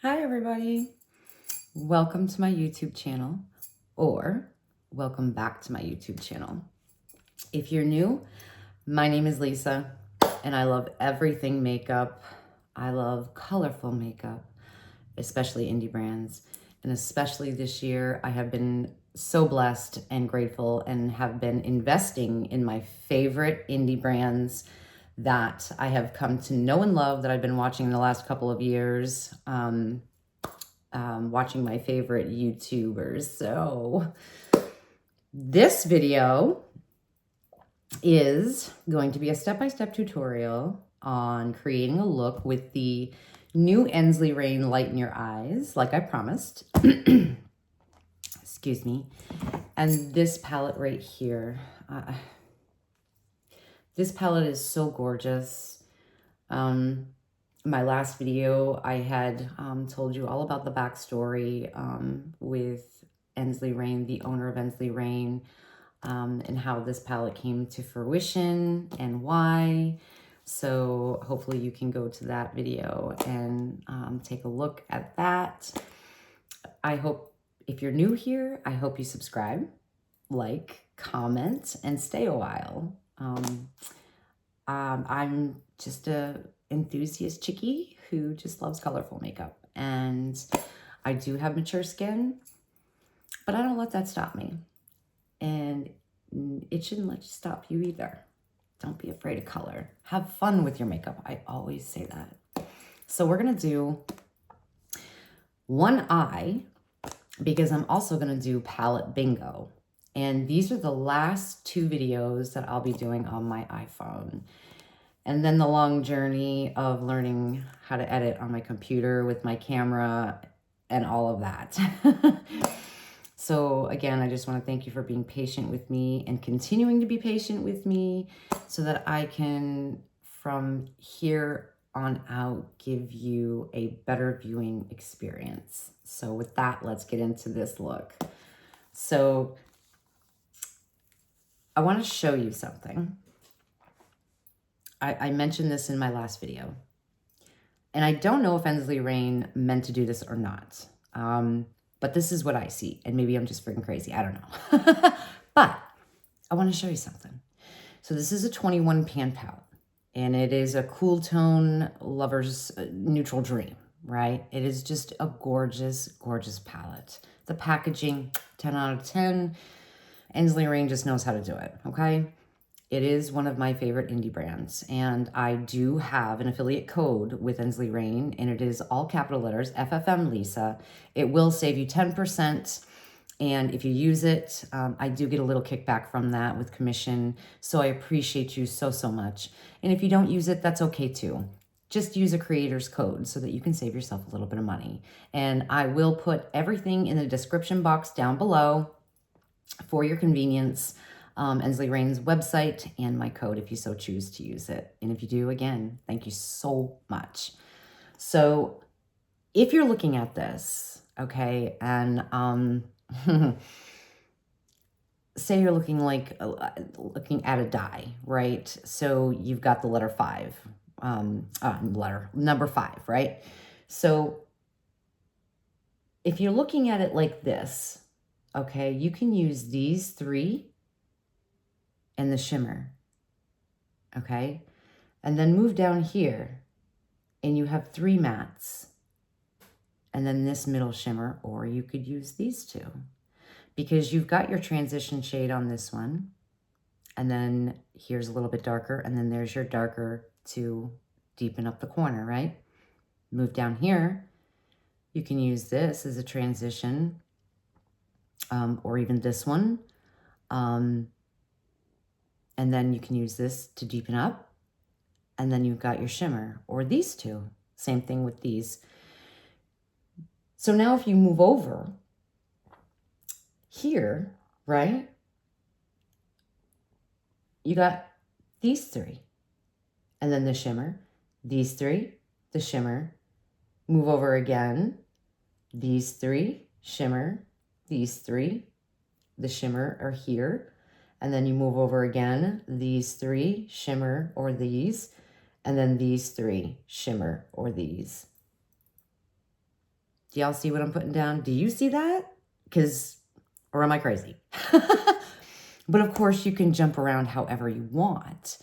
Hi everybody, welcome to my YouTube channel, or welcome back to my YouTube channel. If you're new, my name is Lisa and I love everything makeup. I love colorful makeup, especially indie brands. And especially this year, I have been so blessed and grateful and have been investing in my favorite indie brands that I have come to know and love, that I've been watching in the last couple of years, watching my favorite YouTubers. So this video is going to be a step-by-step tutorial on creating a look with the new Ensley Reign Light in Your Eyes, like I promised. Excuse me. And this palette right here, this palette is so gorgeous. My last video, I had told you all about the backstory with Ensley Reign, the owner of Ensley Reign, and how this palette came to fruition and why. So hopefully you can go to that video and take a look at that. I hope, if you're new here, I hope you subscribe, like, comment, and stay a while. I'm just a enthusiast chickie who just loves colorful makeup, and I do have mature skin, but I don't let that stop me, and it shouldn't let you stop you either. Don't be afraid of color. Have fun with your makeup. I always say that. So we're gonna do one eye, because I'm also gonna do palette bingo. And these are the last two videos that I'll be doing on my iPhone. And then the long journey of learning how to edit on my computer with my camera and all of that. So again, I just want to thank you for being patient with me and continuing to be patient with me so that I can, from here on out, give you a better viewing experience. So with that, let's get into this look. So I want to show you something. I mentioned this in my last video, and I don't know if Ensley Reign meant to do this or not, but this is what I see, and maybe I'm just freaking crazy. I don't know. But I want to show you something. So this is a 21 pan palette, and it is a cool tone lover's neutral dream, right? It is just a gorgeous, gorgeous palette. The packaging, 10 out of 10. Ensley Reign just knows how to do it, okay? It is one of my favorite indie brands, and I do have an affiliate code with Ensley Reign, and it is all capital letters, FFM Lisa. It will save you 10%, and if you use it, I do get a little kickback from that with commission, so I appreciate you so, so much. And if you don't use it, that's okay too. Just use a creator's code so that you can save yourself a little bit of money. And I will put everything in the description box down below for your convenience. Ensley Reign's website and my code if you so choose to use it. And if you do, again, thank you so much. So if you're looking at this, okay, and say you're looking like looking at a die, right? So you've got the letter 5, number 5, right? So if you're looking at it like this, okay, you can use these 3 and the shimmer, okay? And then move down here and you have 3 mattes and then this middle shimmer, or you could use these 2 because you've got your transition shade on this one, and then here's a little bit darker, and then there's your darker to deepen up the corner, right? Move down here, you can use this as a transition, or even this one, and then you can use this to deepen up. And then you've got your shimmer, or these 2. Same thing with these. So now if you move over here, right? You got these 3. And then the shimmer, these 3, the shimmer. Move over again, these 3, shimmer, these 3, the shimmer are here. And then you move over again, these 3, shimmer, or these, and then these 3, shimmer, or these. Do y'all see what I'm putting down? Do you see that? Or am I crazy? But of course you can jump around however you want.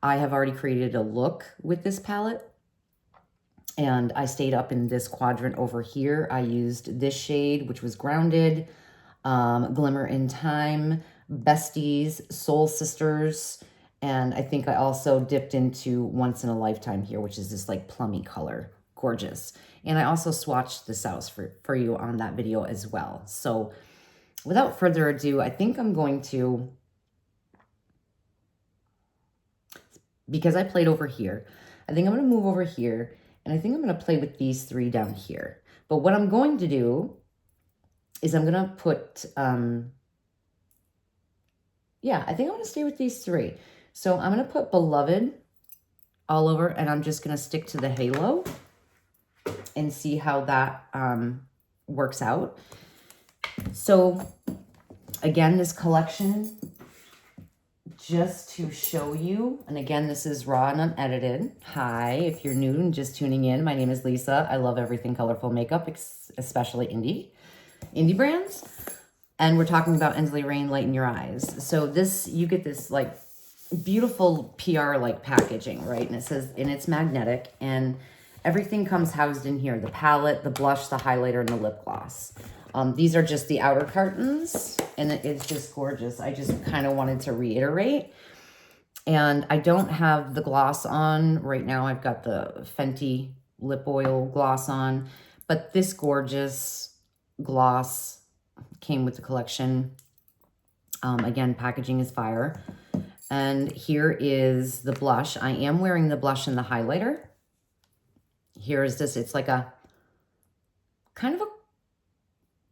I have already created a look with this palette, and I stayed up in this quadrant over here. I used this shade, which was Grounded, Glimmer in Time, Besties, Soul Sisters, and I think I also dipped into Once in a Lifetime here, which is this like plummy color. Gorgeous. And I also swatched this out for you on that video as well. So without further ado, I think I'm going to, because I played over here, I think I'm going to move over here, and I think I'm going to play with these three down here. But what I'm going to do is I'm going to put, yeah, I think I'm going to stay with these three. So I'm going to put Beloved all over, and I'm just going to stick to the halo and see how that works out. So again, this collection, just to show you, and again, this is raw and unedited. Hi, if you're new and just tuning in, my name is Lisa. I love everything colorful makeup, especially indie brands. And we're talking about Ensley Reign, Light in Your Eyes. So this, you get this like beautiful PR like packaging, right? And it says, and it's magnetic, and everything comes housed in here. The palette, the blush, the highlighter, and the lip gloss. These are just the outer cartons, and it's just gorgeous. I just kind of wanted to reiterate. And I don't have the gloss on right now. I've got the Fenty lip oil gloss on, but this gorgeous gloss came with the collection. Again, packaging is fire. And here is the blush. I am wearing the blush and the highlighter. Here is this. It's like a kind of a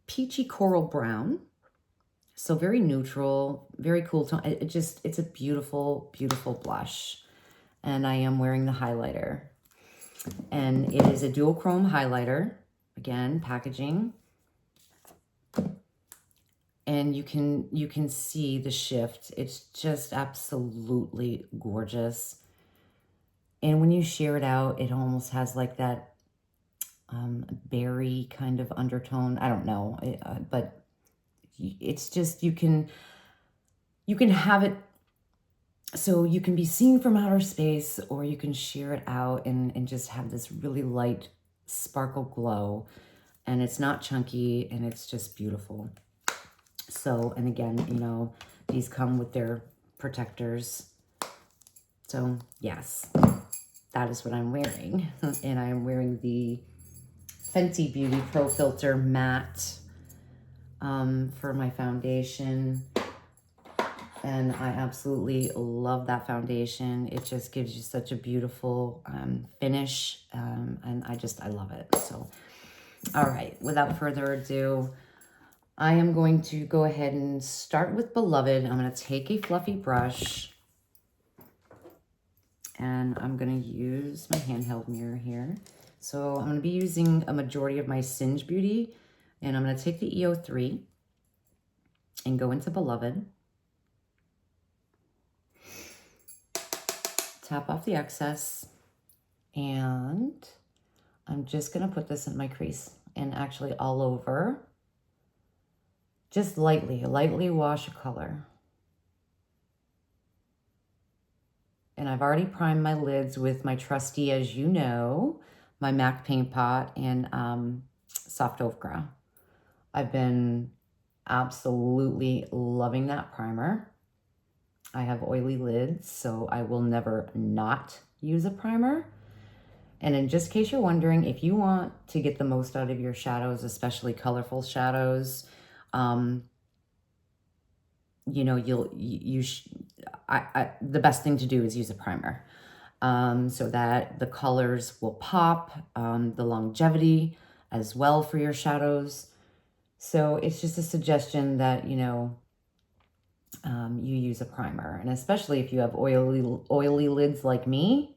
peachy coral brown. So very neutral, very cool tone. It's a beautiful, beautiful blush. And I am wearing the highlighter. And it is a duochrome highlighter. Again, packaging. And you can see the shift. It's just absolutely gorgeous. And when you sheer it out, it almost has like that berry kind of undertone. I don't know, but it's just, you can have it so you can be seen from outer space, or you can sheer it out and just have this really light sparkle glow. And it's not chunky, and it's just beautiful. So, and again, you know, these come with their protectors. So yes, that is what I'm wearing. And I am wearing the Fenty Beauty Pro Filter Matte for my foundation. And I absolutely love that foundation. It just gives you such a beautiful finish. And I love it. So, all right, without further ado, I am going to go ahead and start with Beloved. I'm going to take a fluffy brush, and I'm going to use my handheld mirror here. So I'm going to be using a majority of my Singe Beauty, and I'm going to take the EO3 and go into Beloved. Tap off the excess, and I'm just going to put this in my crease, and actually all over. Just lightly wash a color. And I've already primed my lids with my trusty, as you know, my MAC Paint Pot and Soft Ochre. I've been absolutely loving that primer. I have oily lids, so I will never not use a primer. And in just case you're wondering, if you want to get the most out of your shadows, especially colorful shadows, you know, the best thing to do is use a primer, so that the colors will pop, the longevity as well for your shadows. So it's just a suggestion that, you know, you use a primer, and especially if you have oily lids like me,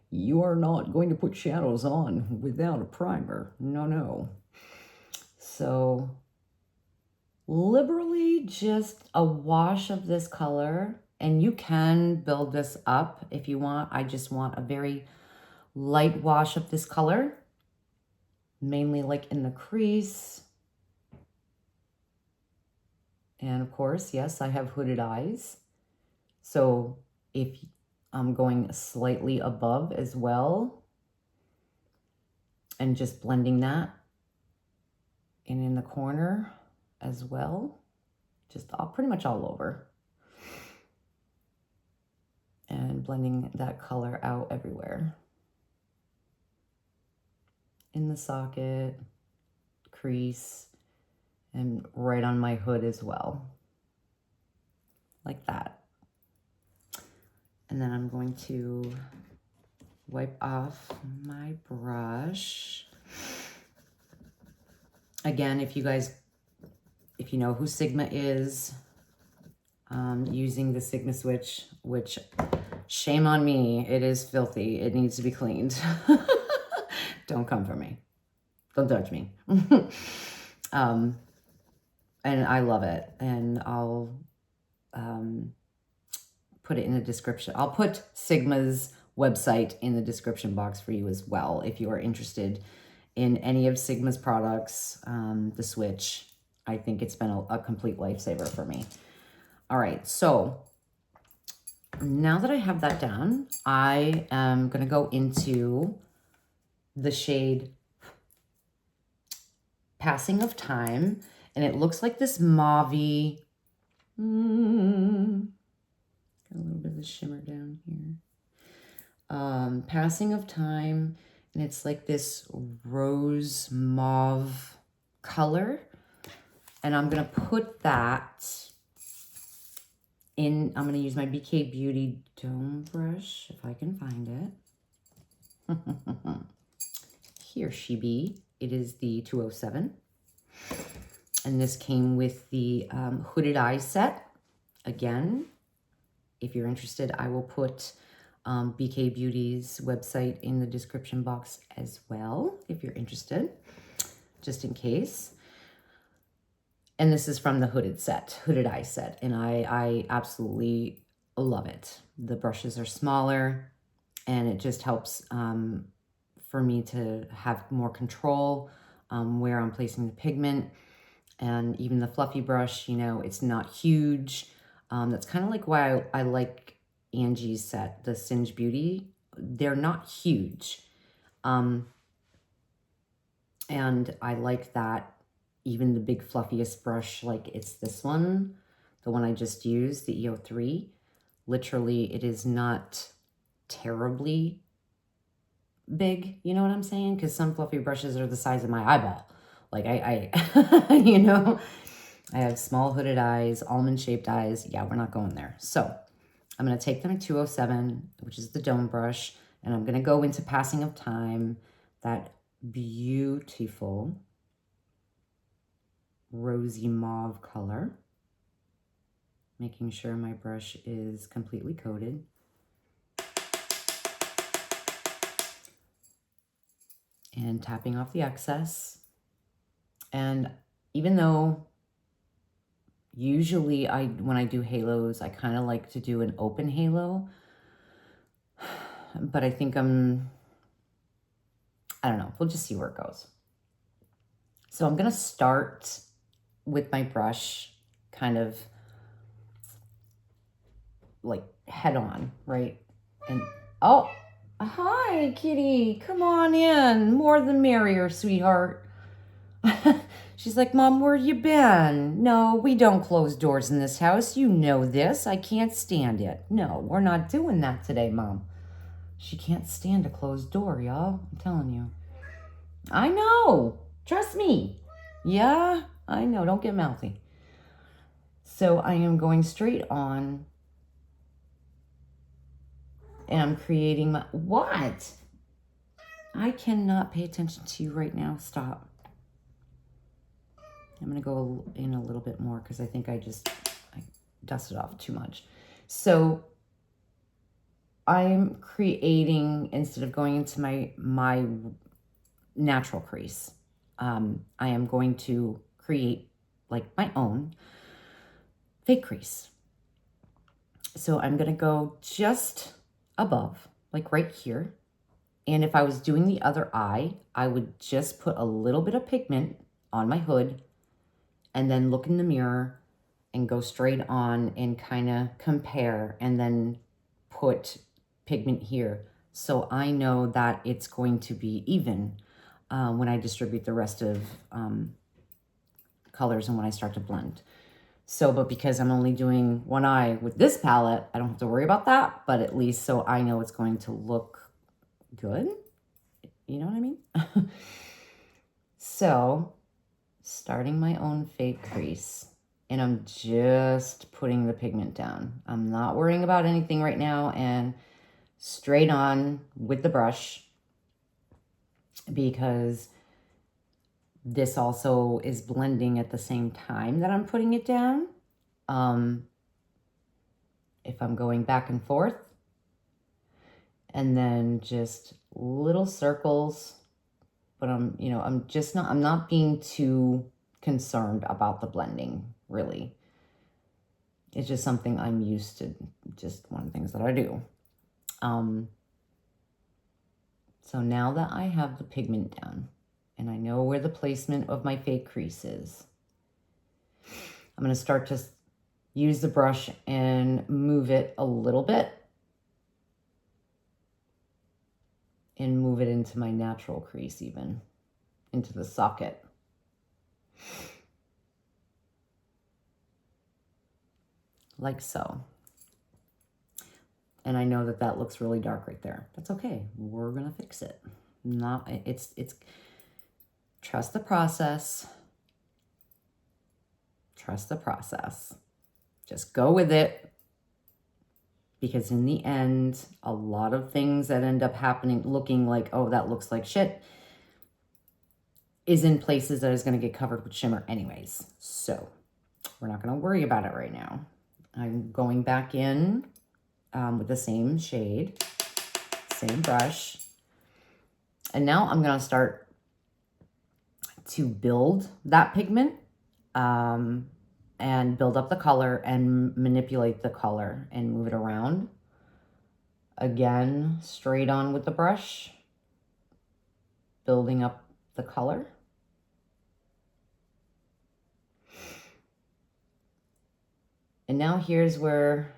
you are not going to put shadows on without a primer. No. So liberally just a wash of this color, and you can build this up if you want. I just want a very light wash of this color. mainly like in the crease. And of course, yes, I have hooded eyes. So if I'm going slightly above as well and just blending that in the corner as well, just pretty much all over. And blending that color out everywhere. In the socket, crease, and right on my hood as well. Like that. And then I'm going to wipe off my brush. Again, if you know who Sigma is, using the Sigma switch, which shame on me, it is filthy. It needs to be cleaned. Don't come for me. Don't judge me. And I love it. And I'll put it in the description. I'll put Sigma's website in the description box for you as well if you are interested in any of Sigma's products. The switch, I think it's been a complete lifesaver for me. All right, so now that I have that done, I am going to go into the shade Passing of Time, and it looks like this mauvey, got a little bit of the shimmer down here. Passing of Time, and it's like this rose mauve color, and I'm going to put that in. I'm going to use my BK Beauty Dome brush, if I can find it. Here she be. It is the 207. And this came with the Hooded Eyes set. Again, if you're interested, I will put BK Beauty's website in the description box as well, if you're interested, just in case. And this is from the Hooded Eyes set. And I absolutely love it. The brushes are smaller, and it just helps for me to have more control where I'm placing the pigment. And even the fluffy brush, you know, it's not huge. That's kind of like why I like Angie's set, the Singe Beauty. They're not huge. And I like that even the big fluffiest brush, like it's this one, the one I just used, the EO3, literally it is not terribly big, you know what I'm saying? Because some fluffy brushes are the size of my eyeball. Like I you know, I have small hooded eyes, almond shaped eyes. Yeah, we're not going there. So I'm going to take them at 207, which is the dome brush, and I'm going to go into Passing of Time, that beautiful rosy mauve color, making sure my brush is completely coated. And tapping off the excess. And even though usually when I do halos, I kind of like to do an open halo, but I think I don't know, we'll just see where it goes. So I'm going to start with my brush kind of like head on, right? And oh, hi, kitty. Come on in. More the merrier, sweetheart. She's like, Mom, where you been? No, we don't close doors in this house. You know this. I can't stand it. No, we're not doing that today, Mom. She can't stand a closed door, y'all. I'm telling you. I know. Trust me. Yeah, I know. Don't get mouthy. So I am going straight on. And I'm creating my... What? I cannot pay attention to you right now. Stop. I'm going to go in a little bit more because I think I dusted off too much. So I'm creating, instead of going into my natural crease, I am going to create like my own fake crease. So I'm going to go just above, like right here, And if I was doing the other eye, I would just put a little bit of pigment on my hood and then look in the mirror and go straight on and kind of compare and then put pigment here. So I know that it's going to be even when I distribute the rest of colors and when I start to blend. So, but because I'm only doing one eye with this palette, I don't have to worry about that, but at least so I know it's going to look good. You know what I mean? So, starting my own fake crease, and I'm just putting the pigment down. I'm not worrying about anything right now, and straight on with the brush, because this also is blending at the same time that I'm putting it down. If I'm going back and forth, and then just little circles, but I'm not being too concerned about the blending, really. It's just something I'm used to, just one of the things that I do. So now that I have the pigment down, and I know where the placement of my fake crease is, I'm going to start to use the brush and move it a little bit and move it into my natural crease, even into the socket. Like so. And I know that that looks really dark right there. That's okay. We're going to fix it. It's trust the process. Trust the process. Just go with it. Because in the end, a lot of things that end up happening, looking like, oh, that looks like shit, is in places that is going to get covered with shimmer anyways. So we're not going to worry about it right now. I'm going back in with the same shade, same brush. And now I'm going to start to build that pigment and build up the color and manipulate the color and move it around. Again, straight on with the brush, building up the color. And now here's where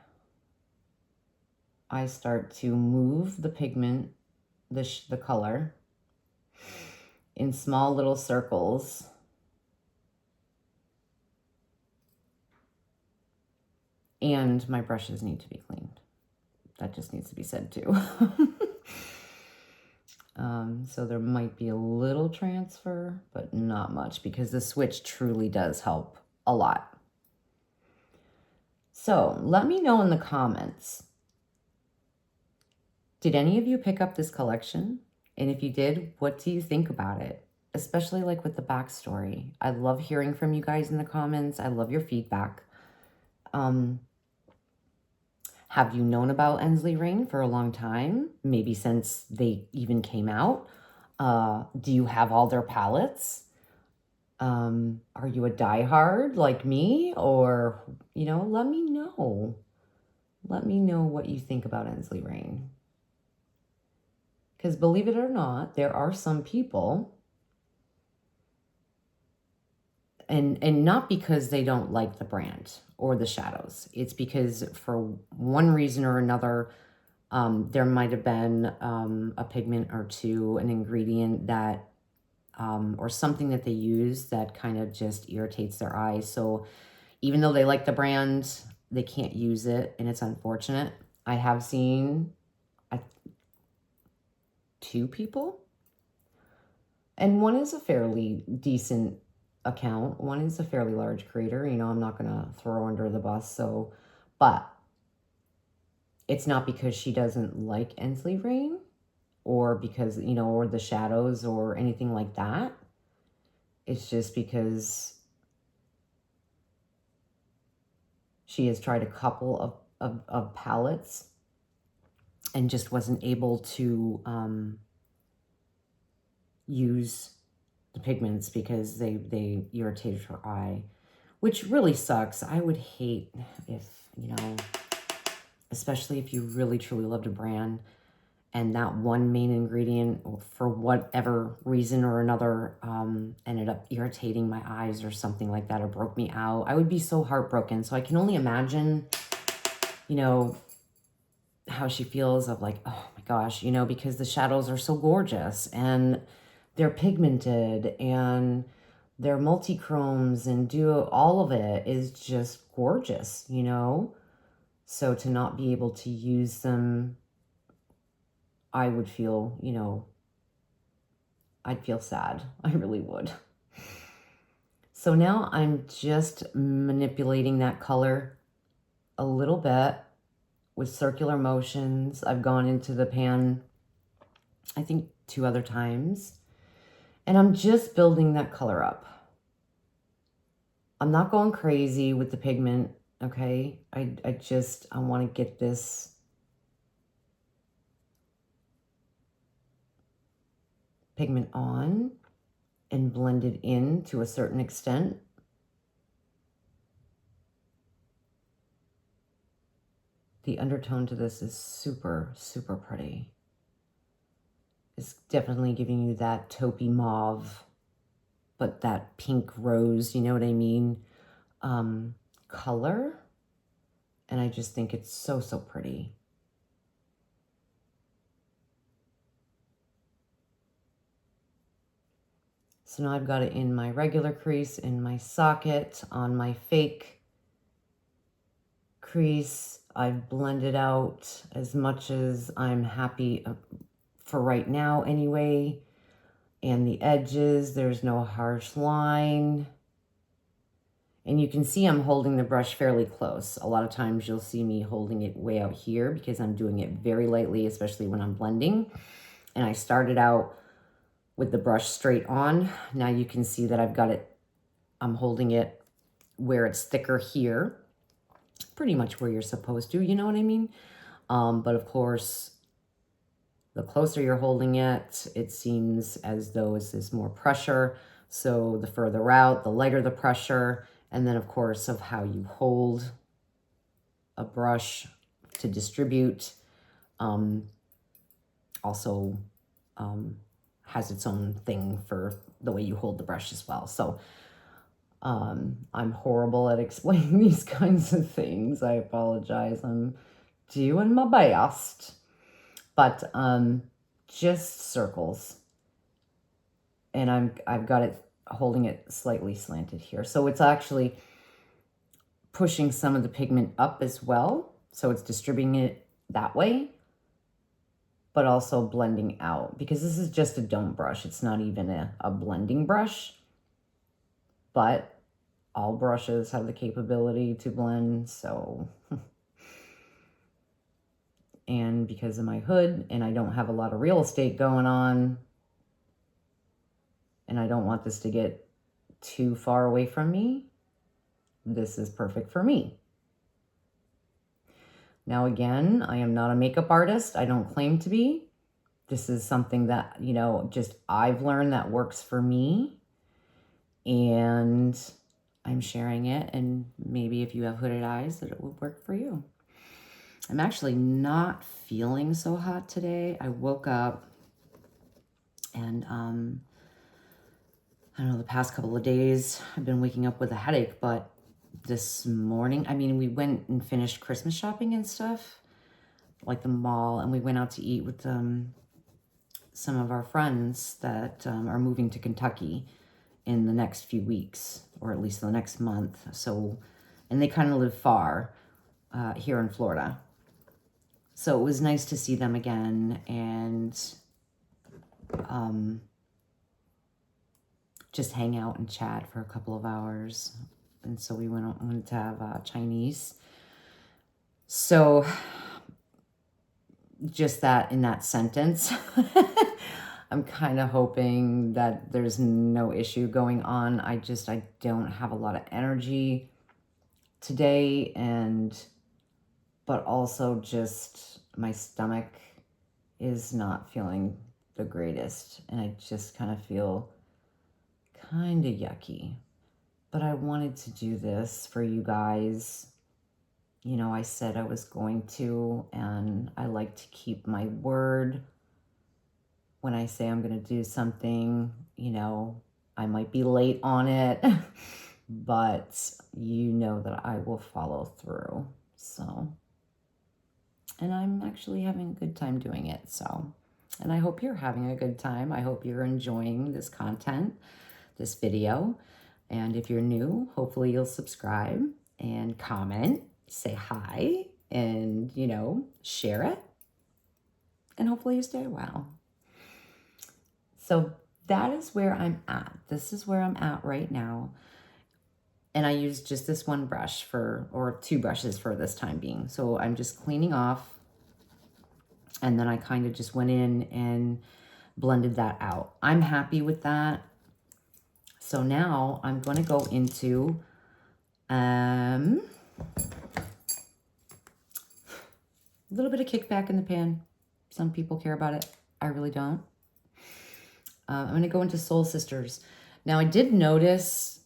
I start to move the pigment, the color, in small little circles. And my brushes need to be cleaned. That just needs to be said too. So there might be a little transfer, but not much, because the switch truly does help a lot. So let me know in the comments, did any of you pick up this collection? And if you did, what do you think about it? Especially like with the backstory. I love hearing from you guys in the comments. I love your feedback. Have you known about Ensley Reign for a long time? Maybe since they even came out? Do you have all their palettes? Are you a diehard like me? Or, let me know. Let me know what you think about Ensley Reign. Because believe it or not, there are some people, and not because they don't like the brand or the shadows. It's because for one reason or another, there might have been a pigment or two, an ingredient that, or something that they use that kind of just irritates their eyes. So even though they like the brand, they can't use it, and it's unfortunate. I have seen two people, and one is a fairly decent account. One is a fairly large creator. I'm not going to throw under the bus. So, but it's not because she doesn't like Ensley Reign or because, or the shadows or anything like that. It's just because she has tried a couple of palettes and just wasn't able to use the pigments because they irritated her eye, which really sucks. I would hate if, especially if you really truly loved a brand And that one main ingredient, for whatever reason or another, ended up irritating my eyes or something like that, or broke me out, I would be so heartbroken. So I can only imagine, you know, how she feels of like, oh my gosh, you know, because the shadows are so gorgeous and they're pigmented and they're multi-chromes and do all of it is just gorgeous, you know? So to not be able to use them, I would feel, you know, I'd feel sad. I really would. So now I'm just manipulating that color a little bit with circular motions. I've gone into the pan, I think 2 other times, and I'm just building that color up. I'm not going crazy with the pigment, okay? I want to get this pigment on and blend it in to a certain extent. The undertone to this is super, super pretty. It's definitely giving you that taupey mauve, but that pink rose, you know what I mean, color. And I just think it's so, so pretty. So now I've got it in my regular crease, in my socket, on my fake crease. I've blended out as much as I'm happy for right now anyway. And the edges, there's no harsh line. And you can see I'm holding the brush fairly close. A lot of times you'll see me holding it way out here because I'm doing it very lightly, especially when I'm blending. And I started out with the brush straight on. Now you can see that I've got it, I'm holding it where it's thicker here, pretty much where you're supposed to, you know what I mean? But of course, the closer you're holding it, it seems as though there's more pressure. So the further out, the lighter the pressure. And then of course of how you hold a brush to distribute also has its own thing for the way you hold the brush as well. So I'm horrible at explaining these kinds of things. I apologize. I'm doing my best. But just circles. And I've got it holding it slightly slanted here. So it's actually pushing some of the pigment up as well. So it's distributing it that way, but also blending out, because this is just a dome brush. It's not even a blending brush, but all brushes have the capability to blend. So, and because of my hood and I don't have a lot of real estate going on, and I don't want this to get too far away from me, this is perfect for me. Now again, I am not a makeup artist. I don't claim to be. This is something that, you know, just I've learned that works for me. And I'm sharing it. And maybe if you have hooded eyes, that it would work for you. I'm actually not feeling so hot today. I woke up and I don't know, the past couple of days I've been waking up with a headache, but this morning, I mean, we went and finished Christmas shopping and stuff, like the mall, and we went out to eat with some of our friends that are moving to Kentucky in the next few weeks, or at least the next month. So, and they kind of live far here in Florida. So it was nice to see them again and just hang out and chat for a couple of hours. And so we went to have Chinese. So just that in that sentence, I'm kind of hoping that there's no issue going on. I don't have a lot of energy today, but also just my stomach is not feeling the greatest. And I just kind of feel kind of yucky. But I wanted to do this for you guys you know, I said I was going to, and I like to keep my word. When I say I'm going to do something, you know, I might be late on it, but you know that I will follow through. So, and I'm actually having a good time doing it. So, and I hope you're having a good time. I hope you're enjoying this content, this video. And if you're new, hopefully you'll subscribe and comment, say hi, and, you know, share it. And hopefully you stay a while. So that is where I'm at. This is where I'm at right now. And I use just this one brush or two brushes for this time being. So I'm just cleaning off. And then I kind of just went in and blended that out. I'm happy with that. So now I'm going to go into a little bit of kickback in the pan. Some people care about it. I really don't. I'm going to go into Soul Sisters. Now I did notice,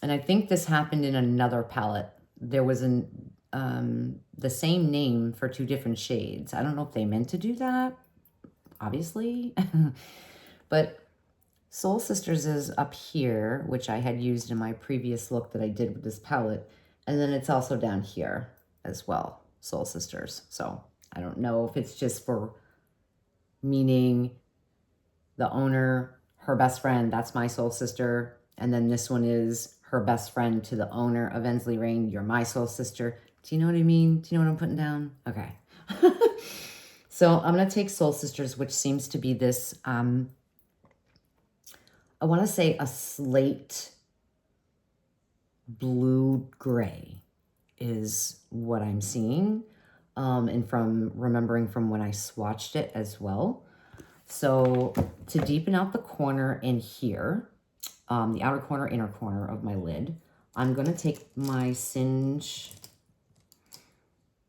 and I think this happened in another palette, there was the same name for two different shades. I don't know if they meant to do that, obviously. But Soul Sisters is up here, which I had used in my previous look that I did with this palette. And then it's also down here as well, Soul Sisters. So I don't know if it's just for meaning the owner, her best friend, that's my soul sister. And then this one is her best friend to the owner of Ensley Reign, you're my soul sister. Do you know what I mean? Do you know what I'm putting down? Okay. So I'm going to take Soul Sisters, which seems to be this, I want to say a slate blue gray is what I'm seeing. And from remembering from when I swatched it as well. So to deepen out the corner in here, the outer corner, inner corner of my lid, I'm going to take my Singe.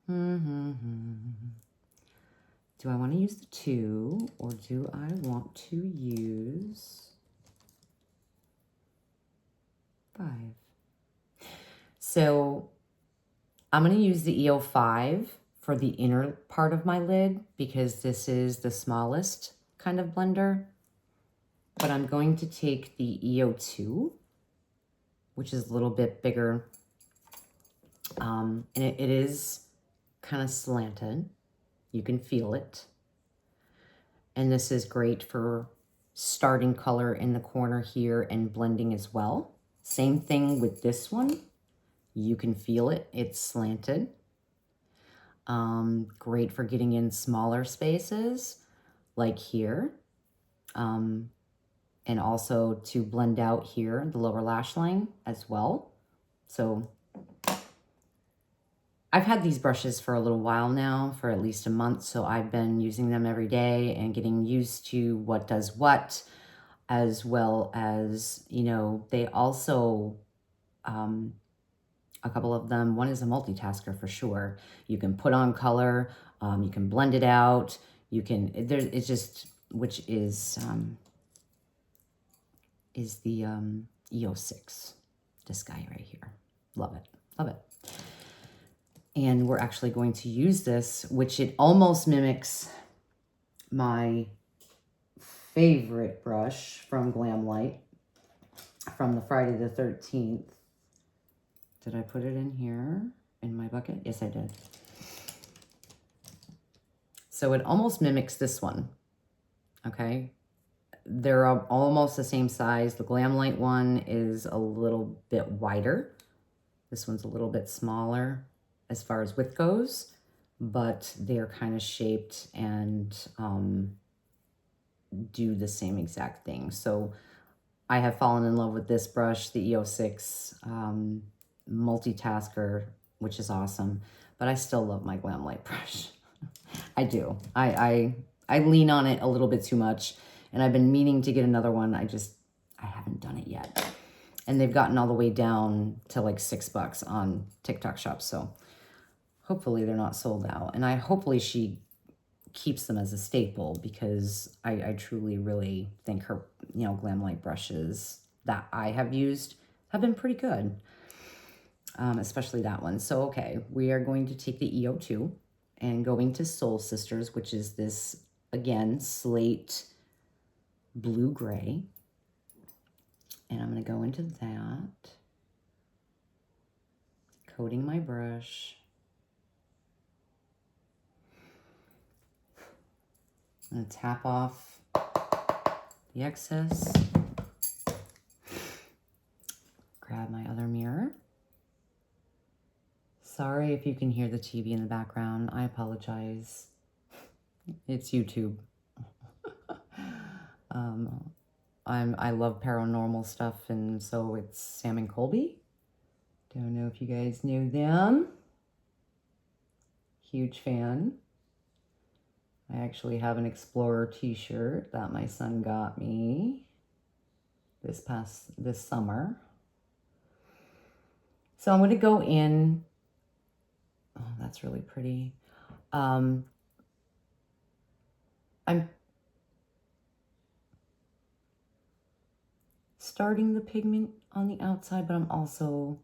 Do I want to use the 2 or do I want to use 5? So I'm going to use the EO5 for the inner part of my lid because this is the smallest kind of blender. But I'm going to take the EO2, which is a little bit bigger. And it is kind of slanted. You can feel it. And this is great for starting color in the corner here and blending as well. Same thing with this one. You can feel it. It's slanted. Great for getting in smaller spaces like here. And also to blend out here, the lower lash line as well. So I've had these brushes for a little while now, for at least a month. So I've been using them every day and getting used to what does what, as well as, you know, they also, a couple of them, one is a multitasker for sure. You can put on color, you can blend it out, you can, it's just, which is the EO6, this guy right here. Love it, love it. And we're actually going to use this, which it almost mimics my favorite brush from Glamlight from the Friday the 13th. Did I put it in here in my bucket? Yes, I did. So it almost mimics this one, okay? They're almost the same size. The Glamlight one is a little bit wider. This one's a little bit smaller as far as width goes, but they're kind of shaped and do the same exact thing. So I have fallen in love with this brush, the EO6 multitasker, which is awesome, but I still love my Glamlight brush. I do. I lean on it a little bit too much, and I've been meaning to get another one. I haven't done it yet. And they've gotten all the way down to like $6 on TikTok Shop, so hopefully they're not sold out. And hopefully she keeps them as a staple because I truly, really think her, you know, Glamlight brushes that I have used have been pretty good. especially that one. So, okay, we are going to take the EO2 and going to Soul Sisters, which is this, again, slate blue-gray. And I'm going to go into that, coating my brush. I'm going to tap off the excess. Grab my other mirror. Sorry if you can hear the TV in the background. I apologize. It's YouTube. I love paranormal stuff, and so it's Sam and Colby. Don't know if you guys knew them. Huge fan. I actually have an Explorer t-shirt that my son got me this summer. So I'm going to go in. Oh, that's really pretty. I'm starting the pigment on the outside, but I'm also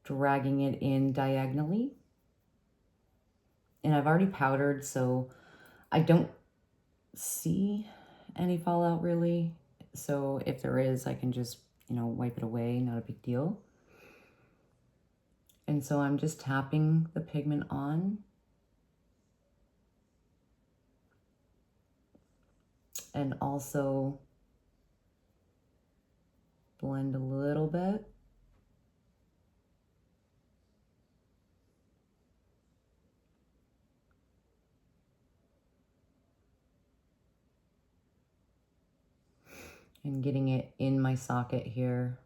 dragging it in diagonally. And I've already powdered, so I don't see any fallout really. So if there is, I can just, wipe it away, not a big deal. And so I'm just tapping the pigment on. And also blend a little bit. And getting it in my socket here.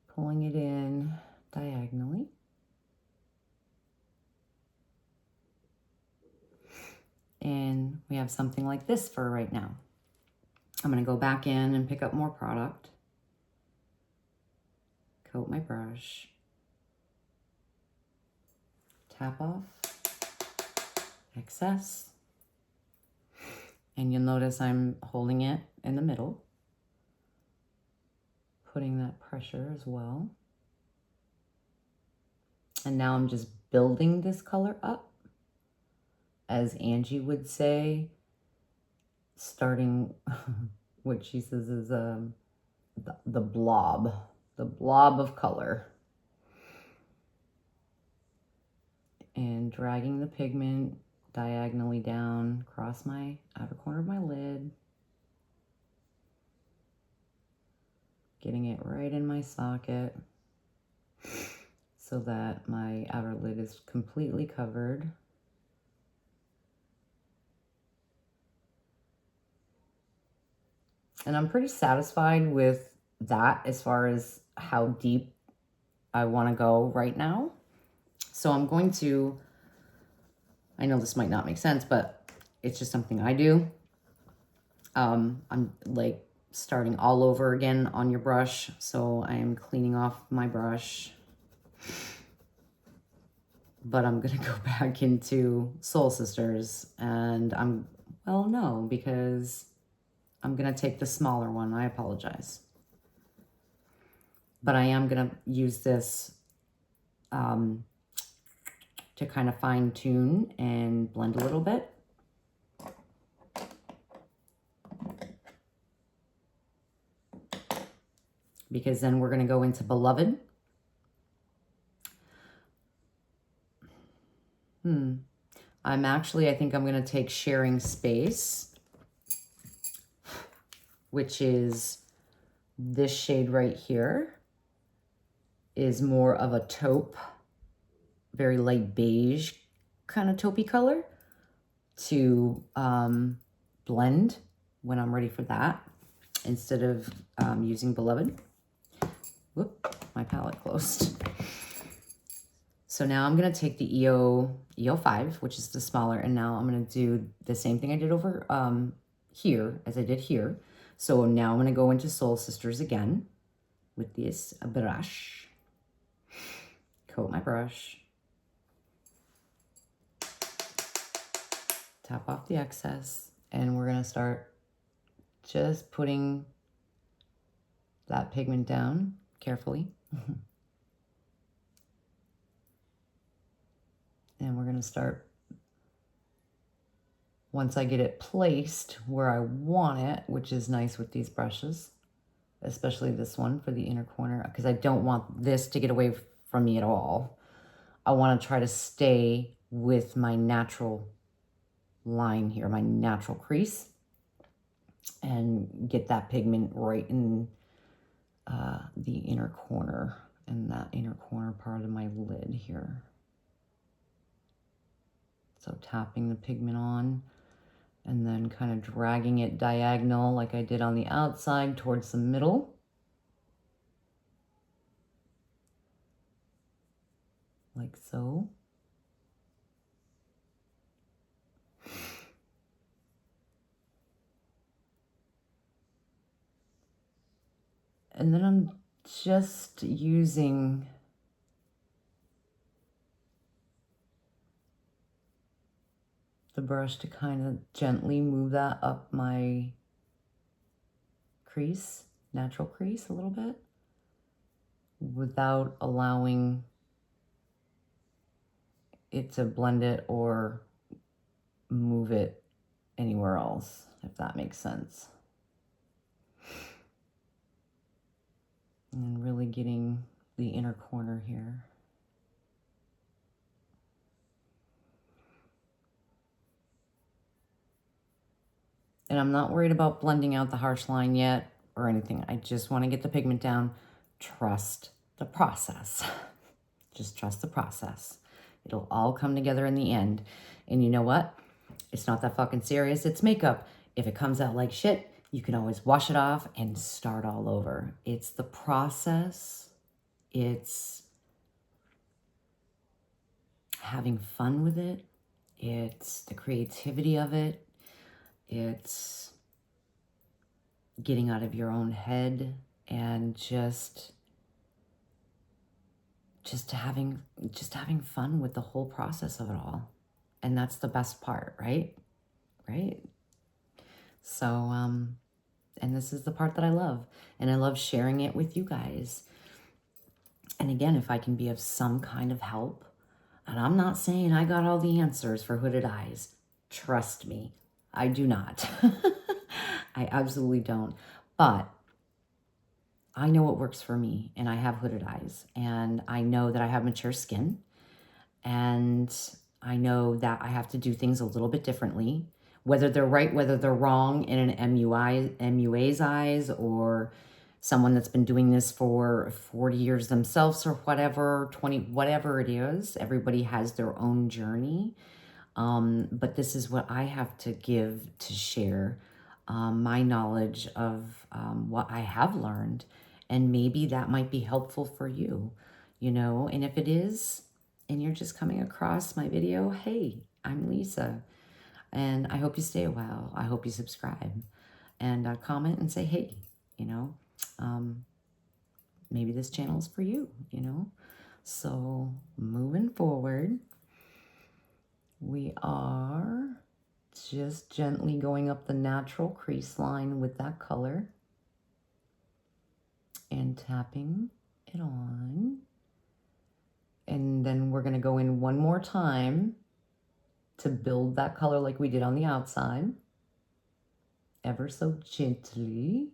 Pulling it in diagonally. And we have something like this for right now. I'm going to go back in and pick up more product. Coat my brush. Tap off excess. And you'll notice I'm holding it in the middle. Putting that pressure as well. And now I'm just building this color up. As Angie would say, starting what she says is the blob of color. And dragging the pigment diagonally down across my outer corner of my lid. Getting it right in my socket so that my outer lid is completely covered. And I'm pretty satisfied with that as far as how deep I want to go right now. So I'm going to, I know this might not make sense, but it's just something I do. I'm like starting all over again on your brush. So I am cleaning off my brush. But I'm going to go back into Soul Sisters. And no, because I'm going to take the smaller one. I apologize. But I am going to use this to kind of fine tune and blend a little bit. Because then we're going to go into Beloved. I think I'm going to take Sharing Space, which is this shade right here, is more of a taupe, very light beige kind of taupey color to blend when I'm ready for that, instead of using Beloved. Whoop, my palette closed. So now I'm going to take the EO5, which is the smaller, and now I'm going to do the same thing I did over here as I did here. So now I'm going to go into Soul Sisters again with this brush. Coat my brush. Tap off the excess, and we're going to start just putting that pigment down carefully. And we're going to start, once I get it placed where I want it, which is nice with these brushes, especially this one for the inner corner, because I don't want this to get away from me at all. I want to try to stay with my natural line here, my natural crease, and get that pigment right in the inner corner, and that inner corner part of my lid here. So tapping the pigment on and then kind of dragging it diagonal like I did on the outside towards the middle. Like so. And then I'm just using the brush to kind of gently move that up my crease, natural crease a little bit, without allowing it to blend it or move it anywhere else, if that makes sense. And really getting the inner corner here. And I'm not worried about blending out the harsh line yet or anything. I just want to get the pigment down. Trust the process. Just trust the process. It'll all come together in the end. And you know what? It's not that fucking serious. It's makeup. If it comes out like shit, you can always wash it off and start all over. It's the process. It's having fun with it. It's the creativity of it. It's getting out of your own head and just having fun with the whole process of it all. And that's the best part, right? Right? So, and this is the part that I love. And I love sharing it with you guys. And again, if I can be of some kind of help, and I'm not saying I got all the answers for hooded eyes. Trust me, I do not. I absolutely don't. But I know what works for me, and I have hooded eyes, and I know that I have mature skin, and I know that I have to do things a little bit differently, whether they're right, whether they're wrong in an MUA's eyes, or someone that's been doing this for 40 years themselves or whatever, 20, whatever it is. Everybody has their own journey. But this is what I have to give to share my knowledge of what I have learned. And maybe that might be helpful for you, you know? And if it is, and you're just coming across my video, hey, I'm Lisa. And I hope you stay a while. I hope you subscribe and comment and say, hey, you know, maybe this channel is for you, you know? So moving forward, we are just gently going up the natural crease line with that color and tapping it on. And then we're going to go in one more time to build that color like we did on the outside, ever so gently.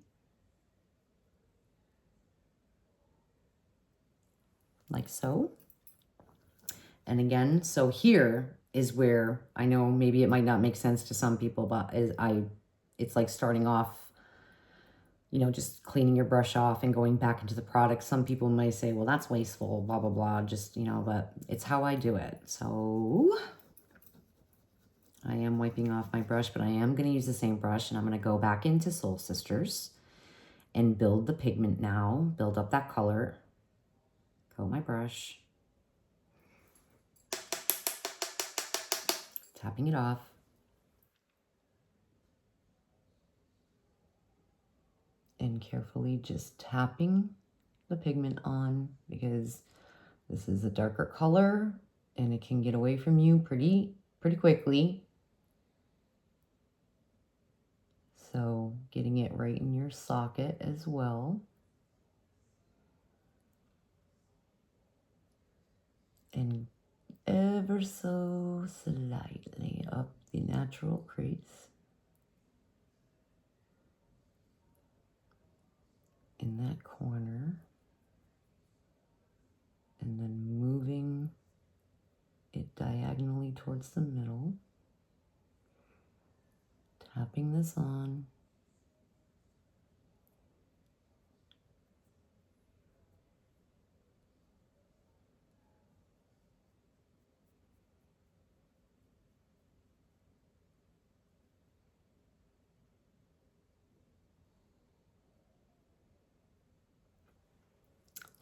Like so. And again, so here is where I know maybe it might not make sense to some people, but it's like starting off, you know, just cleaning your brush off and going back into the product. Some people may say, well, that's wasteful, blah, blah, blah, just, you know, but it's how I do it. So I am wiping off my brush, but I am going to use the same brush, and I'm going to go back into Soul Sisters and build the pigment now, build up that color. Go my brush. Tapping it off. And carefully just tapping the pigment on, because this is a darker color and it can get away from you pretty quickly. So getting it right in your socket as well. and ever so slightly up the natural crease in that corner, and then moving it diagonally towards the middle, tapping this on.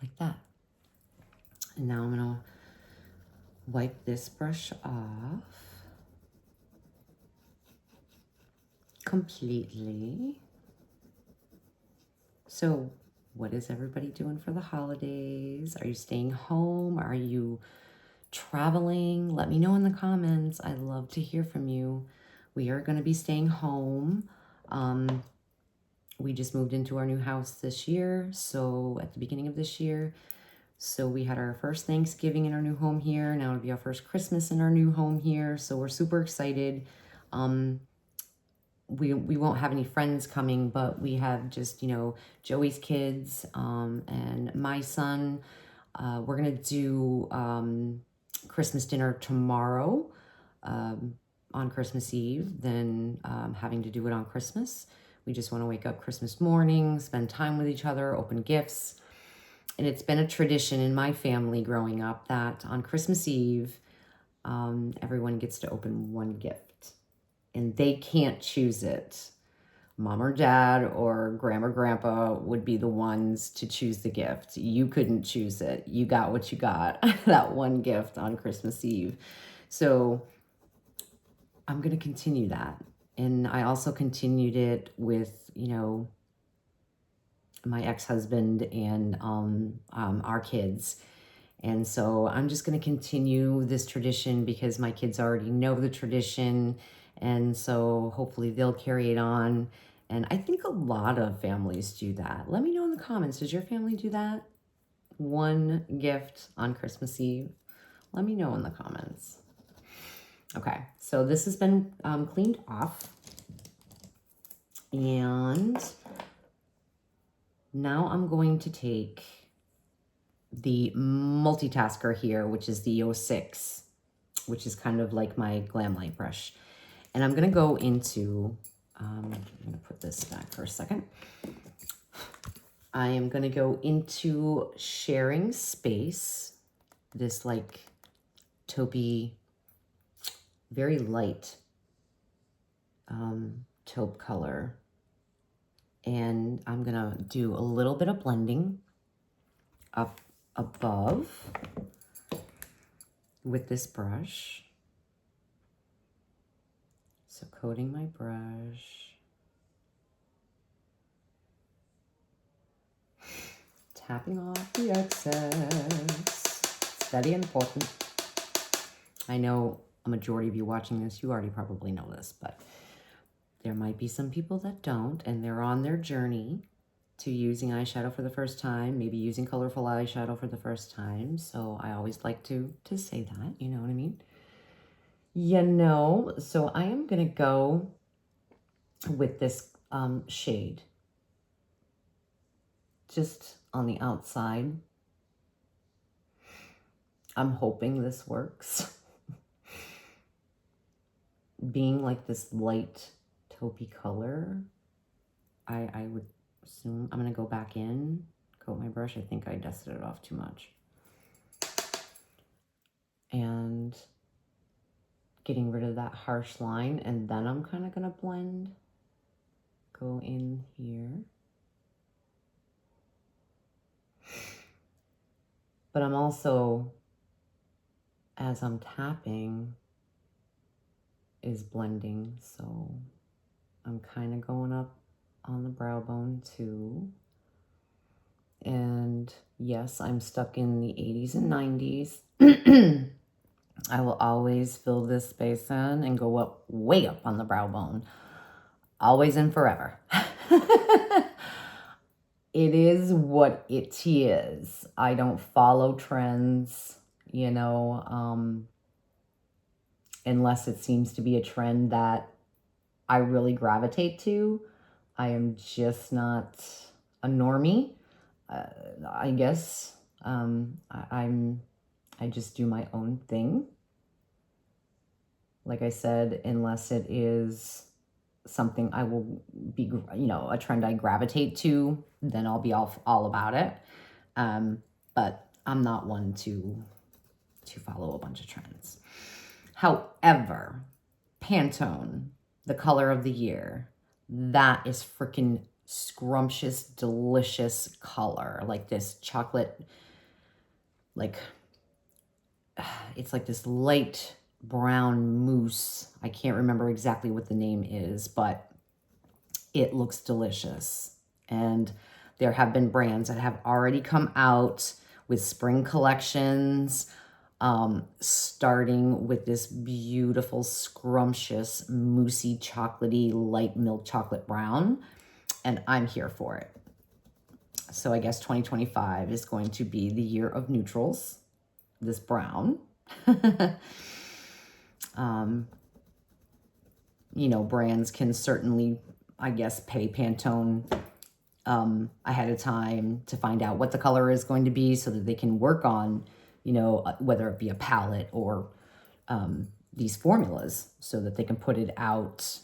Like that. And now I'm gonna wipe this brush off completely. So what is everybody doing for the holidays? Are you staying home? Are you traveling? Let me know in the comments. I love to hear from you. We are going to be staying home. We just moved into our new house this year, so at the beginning of this year. So we had our first Thanksgiving in our new home here. Now it'll be our first Christmas in our new home here. So we're super excited. We won't have any friends coming, but we have just, you know, Joey's kids and my son. We're going to do Christmas dinner tomorrow on Christmas Eve, then having to do it on Christmas. We just want to wake up Christmas morning, spend time with each other, open gifts. And it's been a tradition in my family growing up that on Christmas Eve, everyone gets to open one gift. And they can't choose it. Mom or dad or grandma or grandpa would be the ones to choose the gift. You couldn't choose it. You got what you got, that one gift on Christmas Eve. So I'm going to continue that. And I also continued it with, you know, my ex-husband and our kids. And so I'm just going to continue this tradition because my kids already know the tradition. And so hopefully they'll carry it on. And I think a lot of families do that. Let me know in the comments. Does your family do that? One gift on Christmas Eve? Let me know in the comments. Okay, so this has been cleaned off. And now I'm going to take the multitasker here, which is the 06, which is kind of like my glam light brush. And I'm going to go into, I'm going to put this back for a second. I am going to go into Sharing Space, this like taupey, very light taupe color. And I'm going to do a little bit of blending up above with this brush. So coating my brush, tapping off the excess. It's very important. I know a majority of you watching this, you already probably know this, but there might be some people that don't, and they're on their journey to using eyeshadow for the first time, maybe using colorful eyeshadow for the first time. So I always like to say that, you know what I mean? You know, so I am going to go with this shade just on the outside. I'm hoping this works. Being like this light taupey color, I would assume I'm going to go back in, coat my brush. I think I dusted it off too much. And getting rid of that harsh line, and then I'm kind of going to blend, go in here. But I'm also, as I'm tapping, is blending, so I'm kind of going up on the brow bone too. And yes, I'm stuck in the 80s and 90s. I will always fill this space in and go up, way up on the brow bone. Always and forever. It is what it is. I don't follow trends. you know, unless it seems to be a trend that I really gravitate to. I am just not a normie, I guess. I just do my own thing. Like I said, unless it is something I will be, you know, a trend I gravitate to, then I'll be all about it. But I'm not one to follow a bunch of trends. However, Pantone, the color of the year, that is freaking scrumptious, delicious color. Like this chocolate, like, it's like this light brown mousse. I can't remember exactly what the name is, but it looks delicious. And there have been brands that have already come out with spring collections, starting with this beautiful, scrumptious, moussey, chocolatey, light milk chocolate brown. And I'm here for it. So I guess 2025 is going to be the year of neutrals, this brown. You know, brands can certainly, I guess, pay Pantone ahead of time to find out what the color is going to be so that they can work on, you know, whether it be a palette or these formulas so that they can put it out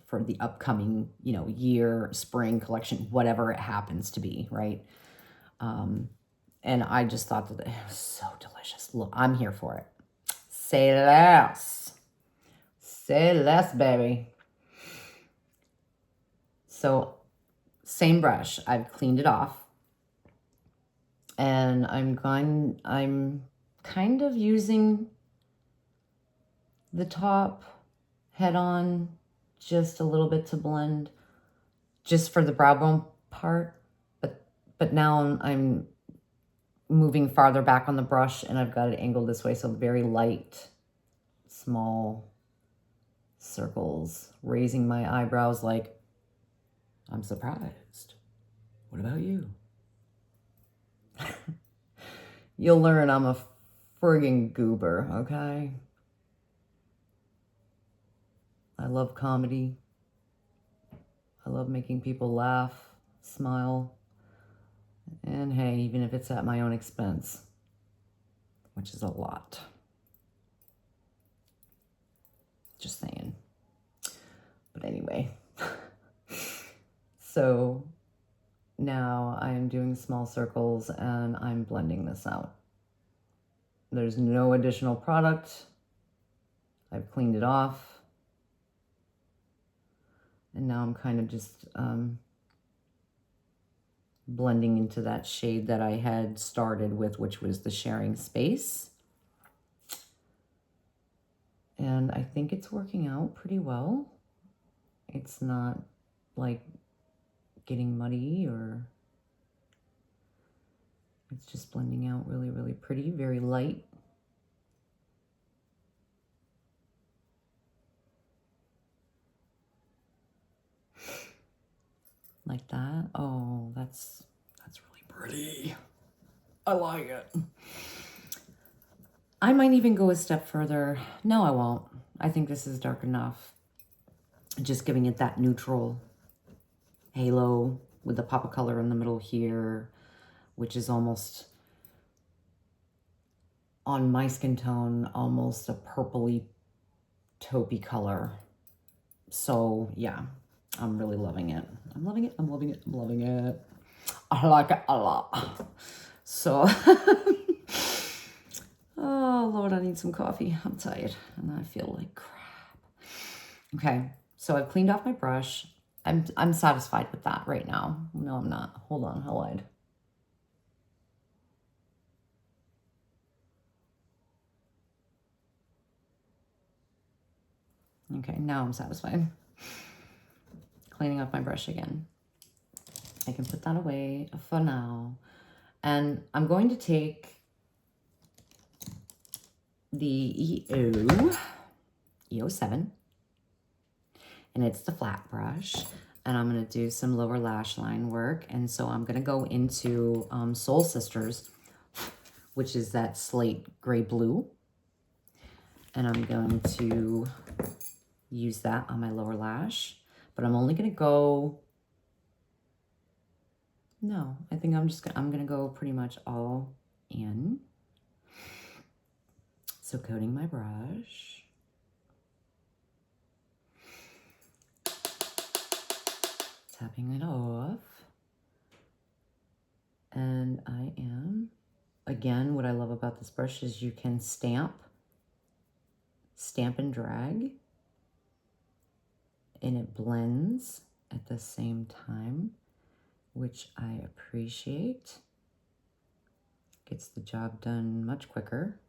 for the upcoming, you know, year, spring collection, whatever it happens to be, right? And I just thought that it was so delicious. Look, I'm here for it. Say less. Say less, baby. So, same brush. I've cleaned it off. And I'm kind of using the top head on just a little bit to blend, just for the brow bone part. But now I'm moving farther back on the brush, and I've got it angled this way, so very light, small circles, raising my eyebrows like, I'm surprised. What about you? You'll learn I'm a friggin' goober, okay? I love comedy. I love making people laugh, smile, and hey, even if it's at my own expense, which is a lot. Just saying. But anyway, so now I'm doing small circles and I'm blending this out. There's no additional product. I've cleaned it off. And now I'm kind of just blending into that shade that I had started with, which was the Sharing Space. And I think it's working out pretty well. It's not like getting muddy, or it's just blending out really, really pretty, very light. Like that. Oh, that's really pretty. I like it. I might even go a step further. No, I won't. I think this is dark enough. Just giving it that neutral halo with the pop of color in the middle here, which is almost, on my skin tone, almost a purpley taupey color. So yeah, I'm really loving it. I'm loving it. I'm loving it. I'm loving it. I like it a lot. So, oh Lord, I need some coffee. I'm tired and I feel like crap. Okay, so I've cleaned off my brush. I'm satisfied with that right now. No, I'm not. Hold on, I lied. Okay, now I'm satisfied. Cleaning off my brush again. I can put that away for now. And I'm going to take the EO7, and it's the flat brush, and I'm going to do some lower lash line work. And so I'm going to go into Soul Sisters, which is that slate gray blue. And I'm going to use that on my lower lash, but I'm only going to go, no, I think I'm going to go pretty much all in. So coating my brush. Tapping it off. And I am, again, what I love about this brush is you can stamp and drag, and it blends at the same time, which I appreciate. Gets the job done much quicker.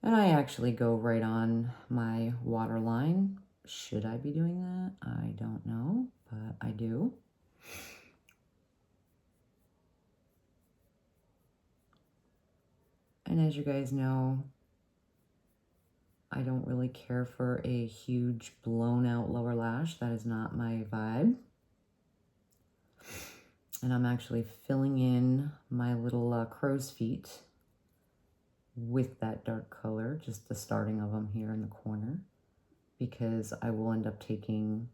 And I actually go right on my waterline. Should I be doing that? I don't know, but I do. And as you guys know, I don't really care for a huge blown out lower lash. That is not my vibe. And I'm actually filling in my little crow's feet with that dark color, just the starting of them here in the corner, because I will end up taking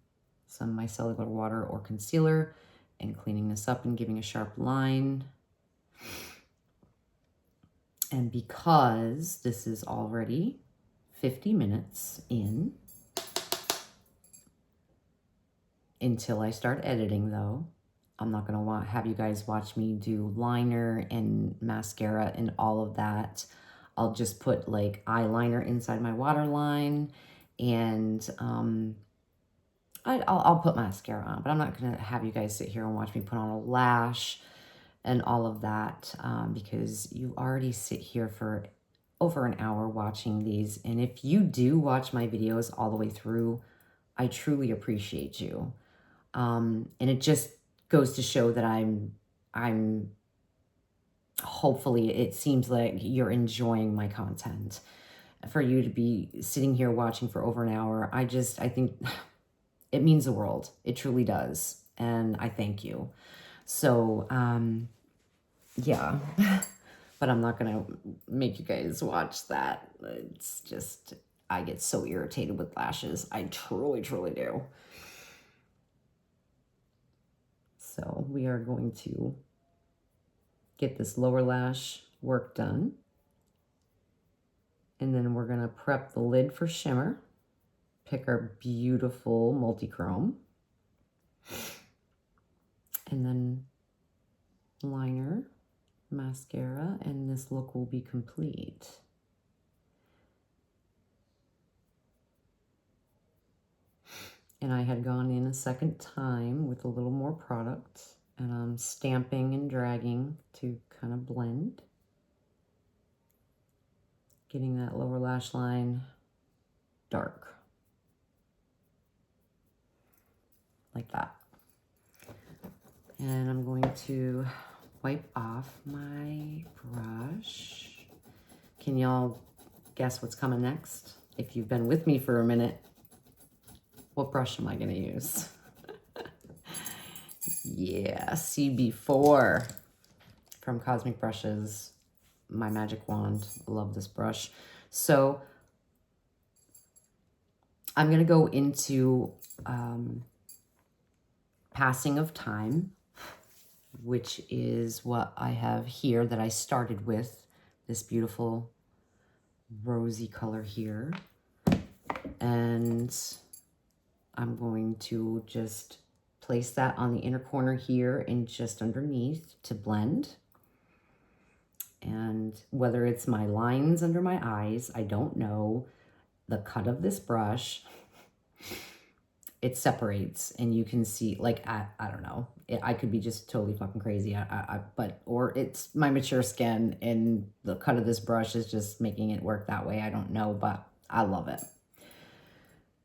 some micellar water or concealer and cleaning this up and giving a sharp line. And because this is already 50 minutes in, until I start editing though, I'm not gonna have you guys watch me do liner and mascara and all of that. I'll just put like eyeliner inside my waterline, and I'll put mascara on, but I'm not gonna have you guys sit here and watch me put on a lash and all of that, because you already sit here for over an hour watching these. And if you do watch my videos all the way through, I truly appreciate you. And it just goes to show that I'm hopefully, it seems like you're enjoying my content. For you to be sitting here watching for over an hour, I think it means the world. It truly does. And I thank you. So, yeah, but I'm not going to make you guys watch that. It's just, I get so irritated with lashes. I truly, truly do. So we are going to get this lower lash work done. And then we're going to prep the lid for shimmer. Pick our beautiful multi-chrome. And then liner, mascara, and this look will be complete. And I had gone in a second time with a little more product, and I'm stamping and dragging to kind of blend. Getting that lower lash line dark. Like that. And I'm going to wipe off my brush. Can y'all guess what's coming next? If you've been with me for a minute, what brush am I gonna use? Yeah, CB4 from Cosmic Brushes, my magic wand. I love this brush. So I'm gonna go into passing of time, which is what I have here that I started with, this beautiful rosy color here. And I'm going to just place that on the inner corner here and just underneath to blend. And whether it's my lines under my eyes, I don't know, the cut of this brush, it separates and you can see, like, I don't know. I could be just totally fucking crazy. Or it's my mature skin and the cut of this brush is just making it work that way. I don't know, but I love it.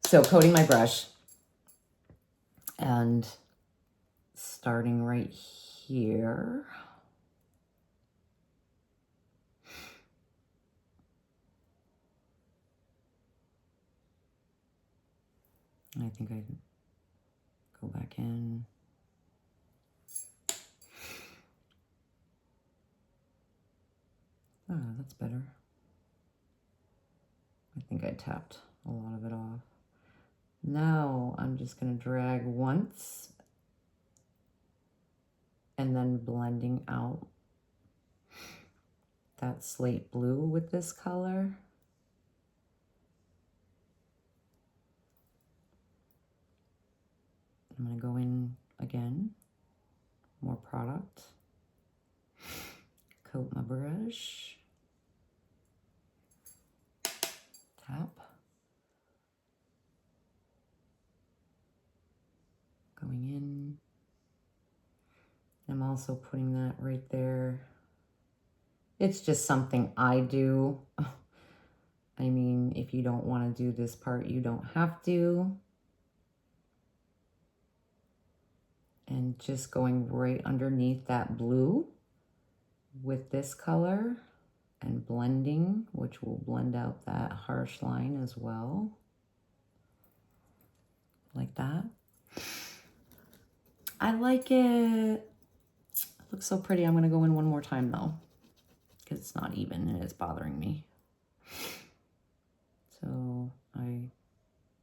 So coating my brush and starting right here. I think I can go back in. Ah, that's better. I think I tapped a lot of it off. Now I'm just going to drag once and then blending out that slate blue with this color. I'm going to go in again, more product, coat my brush, tap, going in. I'm also putting that right there. It's just something I do. I mean, if you don't want to do this part, you don't have to. And just going right underneath that blue with this color and blending, which will blend out that harsh line as well. Like that. I like it. It looks so pretty. I'm going to go in one more time though, because it's not even and it's bothering me. So I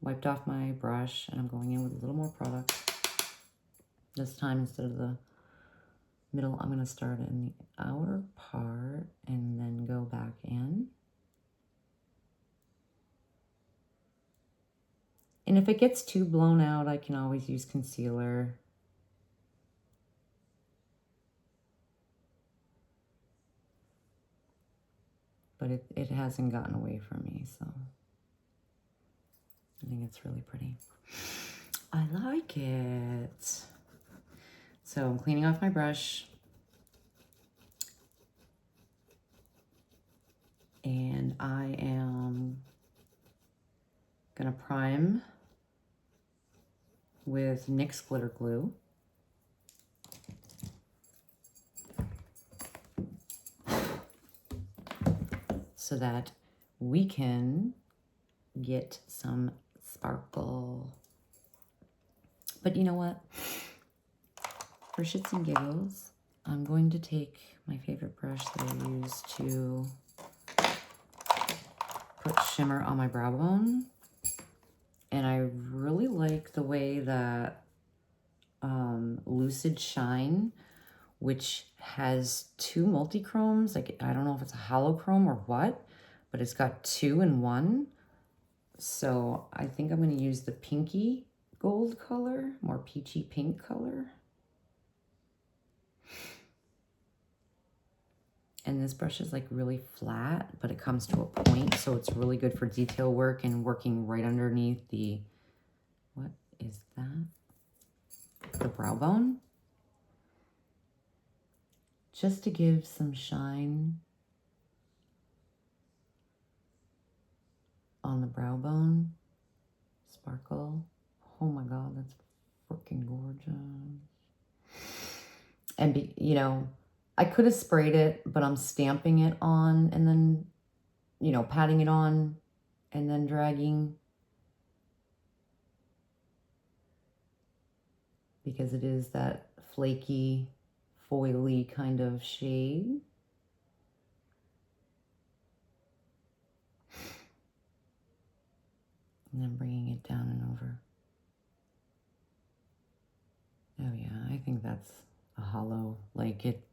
wiped off my brush and I'm going in with a little more product. This time, instead of the middle, I'm going to start in the outer part and then go back in. And if it gets too blown out, I can always use concealer. But it hasn't gotten away from me, so I think it's really pretty. I like it. So I'm cleaning off my brush. And I am gonna prime with NYX glitter glue. So that we can get some sparkle. But you know what? For shits and giggles, I'm going to take my favorite brush that I use to put shimmer on my brow bone. And I really like the way that Lucid Shine, which has two multi-chromes, like I don't know if it's a holochrome or what, but it's got 2 in 1. So I think I'm going to use the pinky gold color, more peachy pink color. And this brush is like really flat, but it comes to a point, so it's really good for detail work and working right underneath the, what is that? The brow bone. Just to give some shine on the brow bone. Sparkle. Oh my God, that's freaking gorgeous. And you know, I could have sprayed it, but I'm stamping it on and then, you know, patting it on and then dragging, because it is that flaky, foily kind of shade. And then bringing it down and over. Oh yeah, I think that's a hollow. Like it,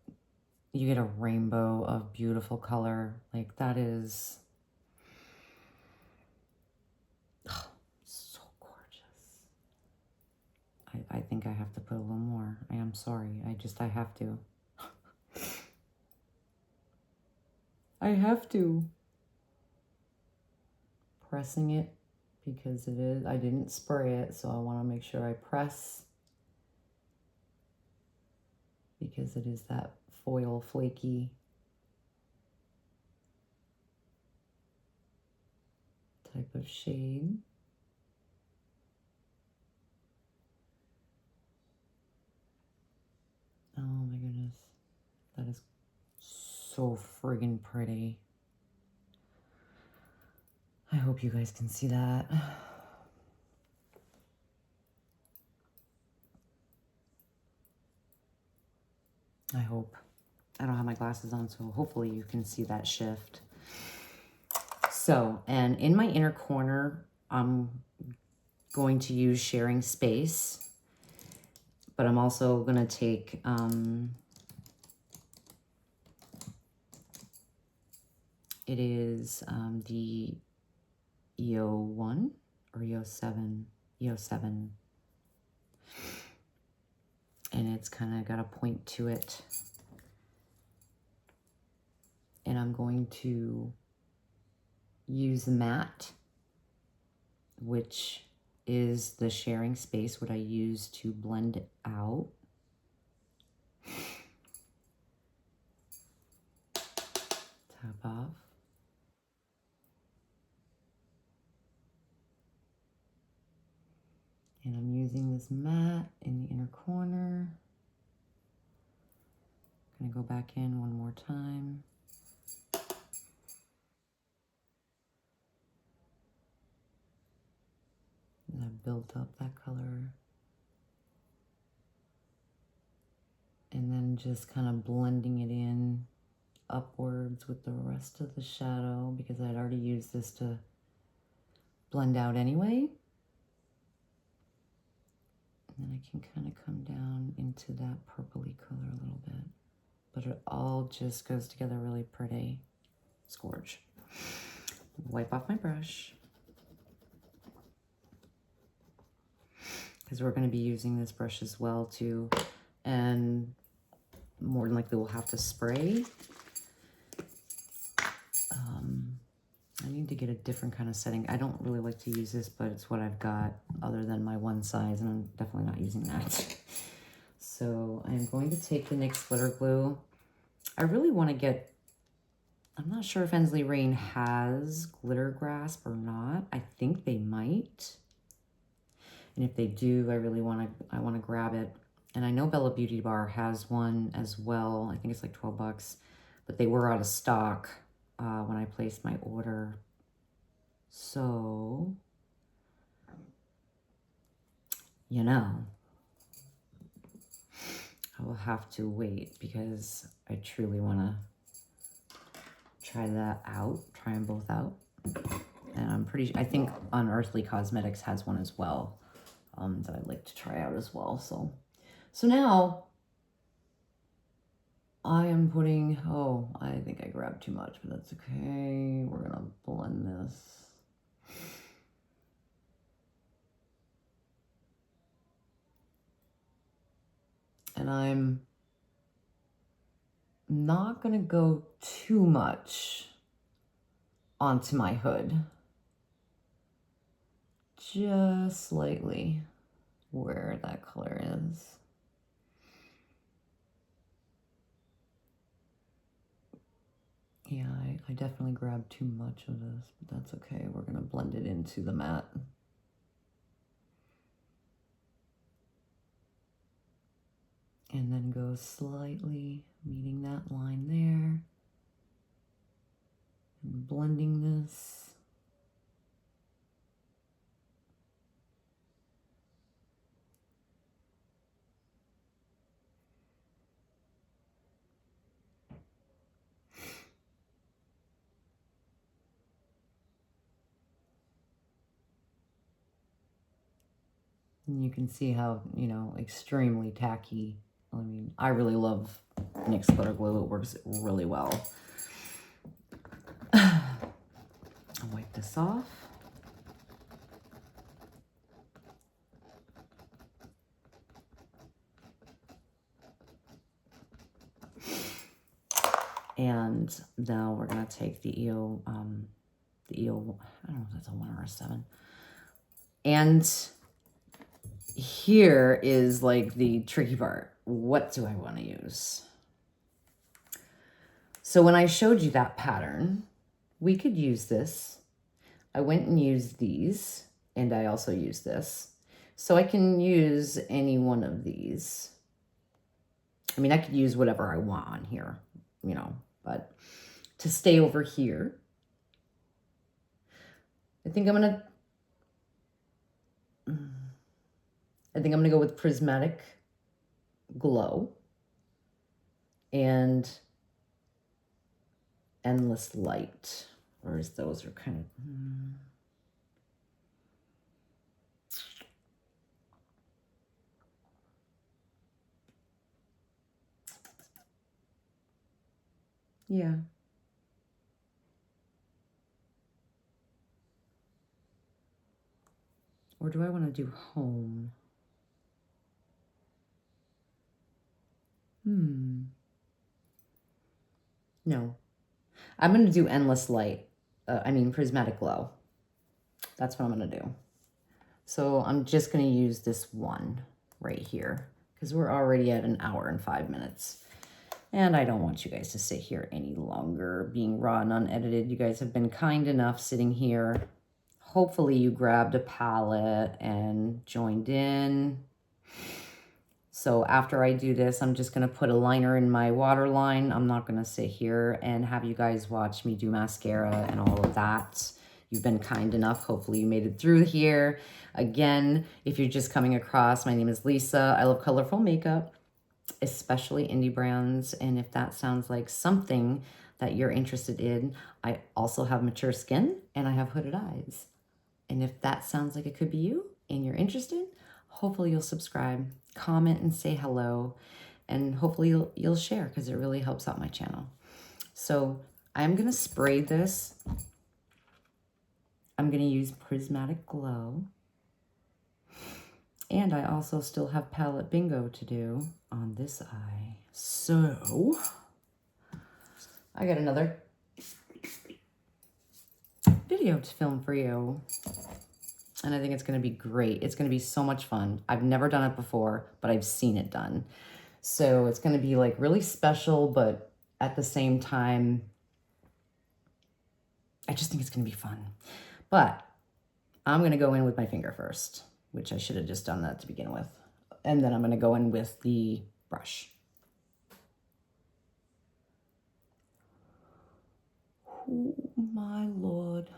you get a rainbow of beautiful color. Like that is, oh, so gorgeous. I think I have to put a little more. I am sorry. I have to. I have to. Pressing it because it is, I didn't spray it, so I want to make sure I press because it is that foil flaky type of shade. Oh my goodness, that is so friggin' pretty. I hope you guys can see that. I hope. I don't have my glasses on, so hopefully you can see that shift. So, and in my inner corner, I'm going to use Sharing Space, but I'm also going to take it is the EO1 or EO7, EO7, and it's kind of got a point to it. And I'm going to use matte, which is the Sharing Space, what I use to blend it out. Tap off. And I'm using this matte in the inner corner. Gonna go back in one more time. And I've built up that color. And then just kind of blending it in upwards with the rest of the shadow, because I'd already used this to blend out anyway. And then I can kind of come down into that purpley color a little bit. But it all just goes together really pretty. It's gorge. Wipe off my brush, because we're going to be using this brush as well too, and more than likely we'll have to spray. I need to get a different kind of setting. I don't really like to use this, but it's what I've got other than my one size, and I'm definitely not using that. So I'm going to take the NYX glitter glue. I really want to get, I'm not sure if Ensley Reign has glitter grasp or not. I think they might. And if they do, I really want to grab it. And I know Bella Beauty Bar has one as well. I think it's like 12 bucks, but they were out of stock when I placed my order. So, you know, I will have to wait, because I truly want to try that out, try them both out. And I'm pretty, I think Unearthly Cosmetics has one as well that I'd like to try out as well. So now I am putting, oh, I think I grabbed too much, but that's okay. We're gonna blend this. And I'm not gonna go too much onto my hood. Just slightly where that color is. Yeah, I definitely grabbed too much of this, but that's okay. We're gonna blend it into the matte. And then go slightly meeting that line there. And blending this. And you can see how, you know, extremely tacky. I mean, I really love NYX glitter glue. It works really well. I'll wipe this off. And now we're gonna take the EO, I don't know if that's a 1 or a 7. And here is like the tricky part. What do I want to use? So when I showed you that pattern, we could use this. I went and used these, and I also used this. So I can use any one of these. I mean, I could use whatever I want on here, you know, but to stay over here, I think I'm gonna go with Prismatic Glow. And Endless Light. Whereas those are kind of... Yeah. Or do I want to do Home? No. I'm going to do Endless Light. Prismatic Glow. That's what I'm going to do. So I'm just going to use this one right here because we're already at 1 hour and 5 minutes. And I don't want you guys to sit here any longer being raw and unedited. You guys have been kind enough sitting here. Hopefully you grabbed a palette and joined in. So after I do this, I'm just going to put a liner in my waterline. I'm not going to sit here and have you guys watch me do mascara and all of that. You've been kind enough. Hopefully you made it through here. Again, if you're just coming across, my name is Lisa. I love colorful makeup, especially indie brands. And if that sounds like something that you're interested in, I also have mature skin and I have hooded eyes. And if that sounds like it could be you and you're interested, hopefully you'll subscribe, comment and say hello, and hopefully you'll share because it really helps out my channel. So I'm going to spray this. I'm going to use Prismatic Glow. And I also still have palette bingo to do on this eye. So I got another video to film for you. And I think it's going to be great. It's going to be so much fun. I've never done it before, but I've seen it done. So it's going to be like really special, but at the same time, I just think it's going to be fun. But I'm going to go in with my finger first, which I should have just done that to begin with. And then I'm going to go in with the brush. Oh, my Lord.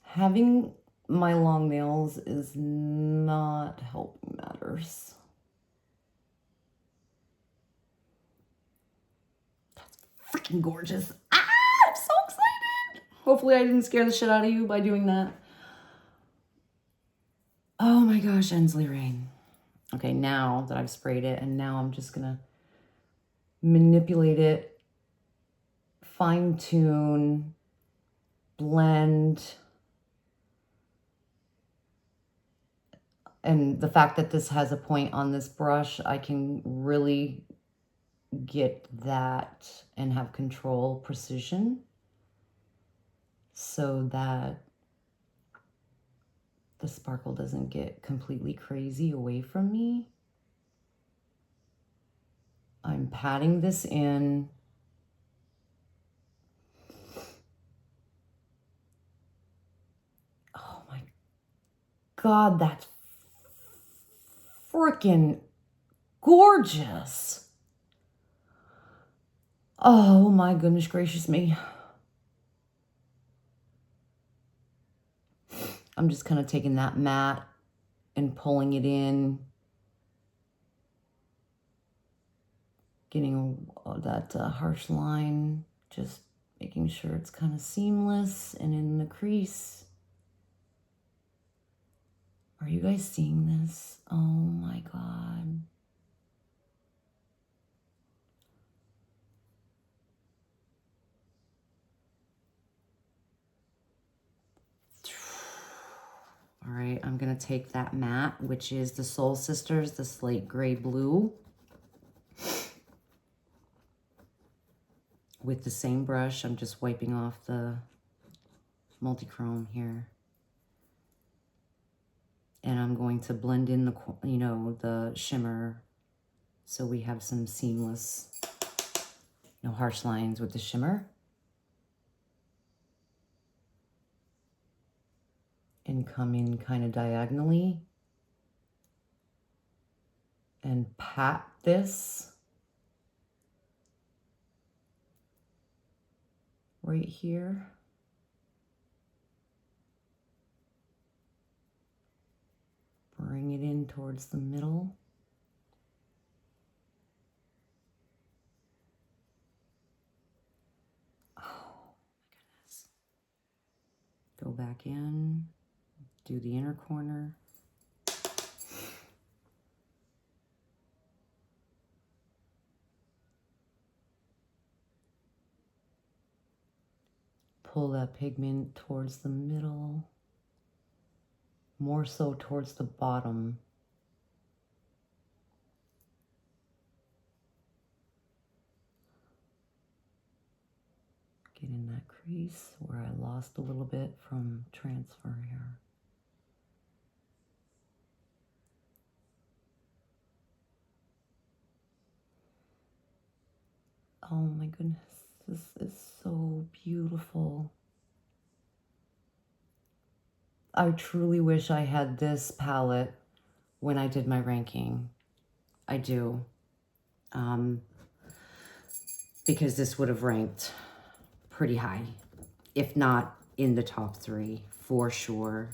Having my long nails is not helping matters. That's freaking gorgeous. Ah, I'm so excited. Hopefully I didn't scare the shit out of you by doing that. Oh my gosh, Ensley Reign. Okay, now that I've sprayed it, and now I'm just gonna manipulate it, fine tune, blend. And the fact that this has a point on this brush, I can really get that and have control, precision, so that the sparkle doesn't get completely crazy away from me. I'm patting this in. Oh my God, that's freaking gorgeous. Oh my goodness gracious me. I'm just kind of taking that matte and pulling it in. Getting that harsh line, just making sure it's kind of seamless and in the crease. Are you guys seeing this? Oh my God. All right, I'm gonna take that matte, which is the Soul Sisters, the slate gray blue, with the same brush. I'm just wiping off the multi-chrome here. And I'm going to blend in the, the shimmer, so we have some seamless, harsh lines with the shimmer. And come in kind of diagonally and pat this right here. Bring it in towards the middle. Go back in, do the inner corner. Pull that pigment towards the middle, more so towards the bottom. Get in that crease where I lost a little bit from transfer here. Oh my goodness, this is so beautiful. I truly wish I had this palette when I did my ranking. I do. Because this would have ranked pretty high, if not in the top 3 for sure.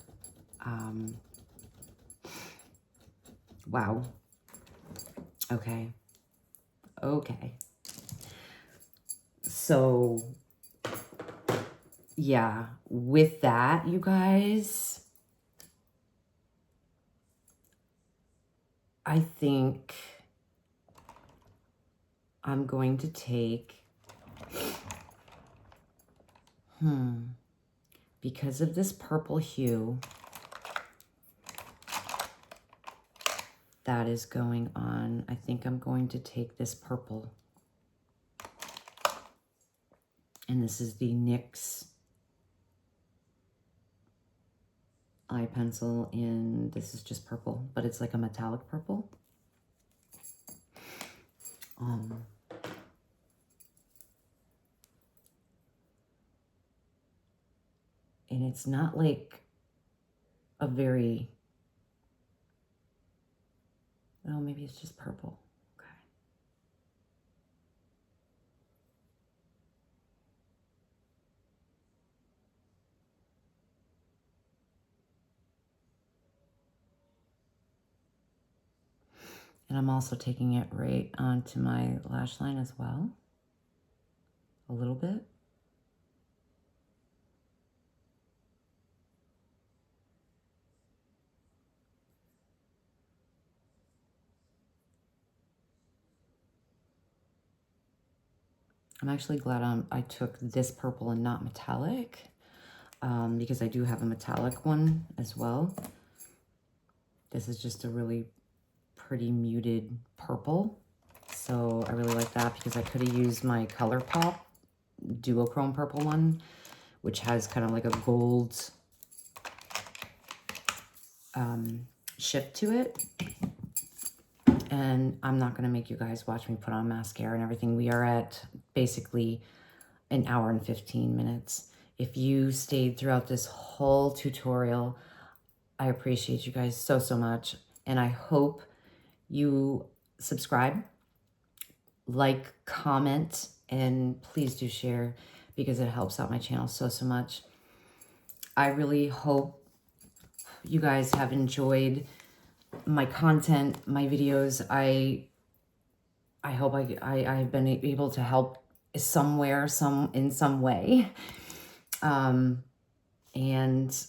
Wow. Okay. Okay. So, yeah, with that, you guys, I think I'm going to take, because of this purple hue that is going on, I think I'm going to take this purple. And this is the NYX eye pencil in, this is just purple, but it's like a metallic purple. And it's not like a very, oh, maybe it's just purple. Okay. And I'm also taking it right onto my lash line as well, a little bit. I'm actually glad I took this purple and not metallic, because I do have a metallic one as well. This is just a really pretty muted purple. So I really like that because I could have used my ColourPop duochrome purple one, which has kind of like a gold shift to it. And I'm not going to make you guys watch me put on mascara and everything. We are at basically an hour and 15 minutes. If you stayed throughout this whole tutorial, I appreciate you guys so, so much. And I hope you subscribe, like, comment, and please do share because it helps out my channel so, so much. I really hope you guys have enjoyed my content, my videos. I hope I've been able to help somewhere, in some way. And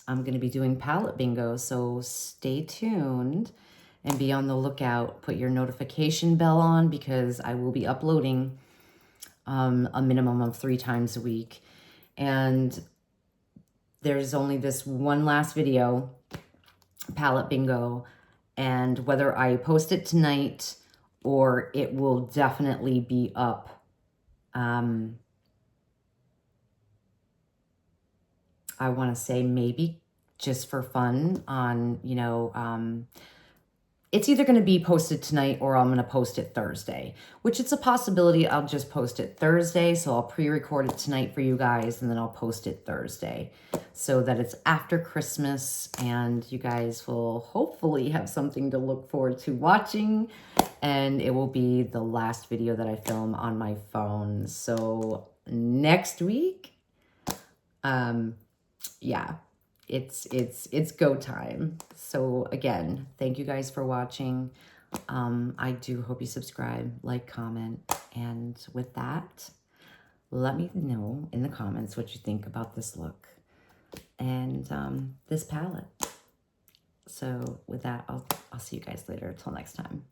I'm going to be doing palette bingo, so stay tuned and be on the lookout. Put your notification bell on because I will be uploading a minimum of 3 times a week. And there's only this one last video, palette bingo, and whether I post it tonight or it will definitely be up. I want to say maybe just for fun on, you know, it's either going to be posted tonight or I'm going to post it Thursday, which it's a possibility I'll just post it Thursday. So I'll pre-record it tonight for you guys and then I'll post it Thursday so that it's after Christmas and you guys will hopefully have something to look forward to watching. And it will be the last video that I film on my phone. So next week, yeah, it's go time. So again, thank you guys for watching. I do hope you subscribe, like, comment, and with that, let me know in the comments what you think about this look. and this palette. So with that, I'll see you guys later. Till next time.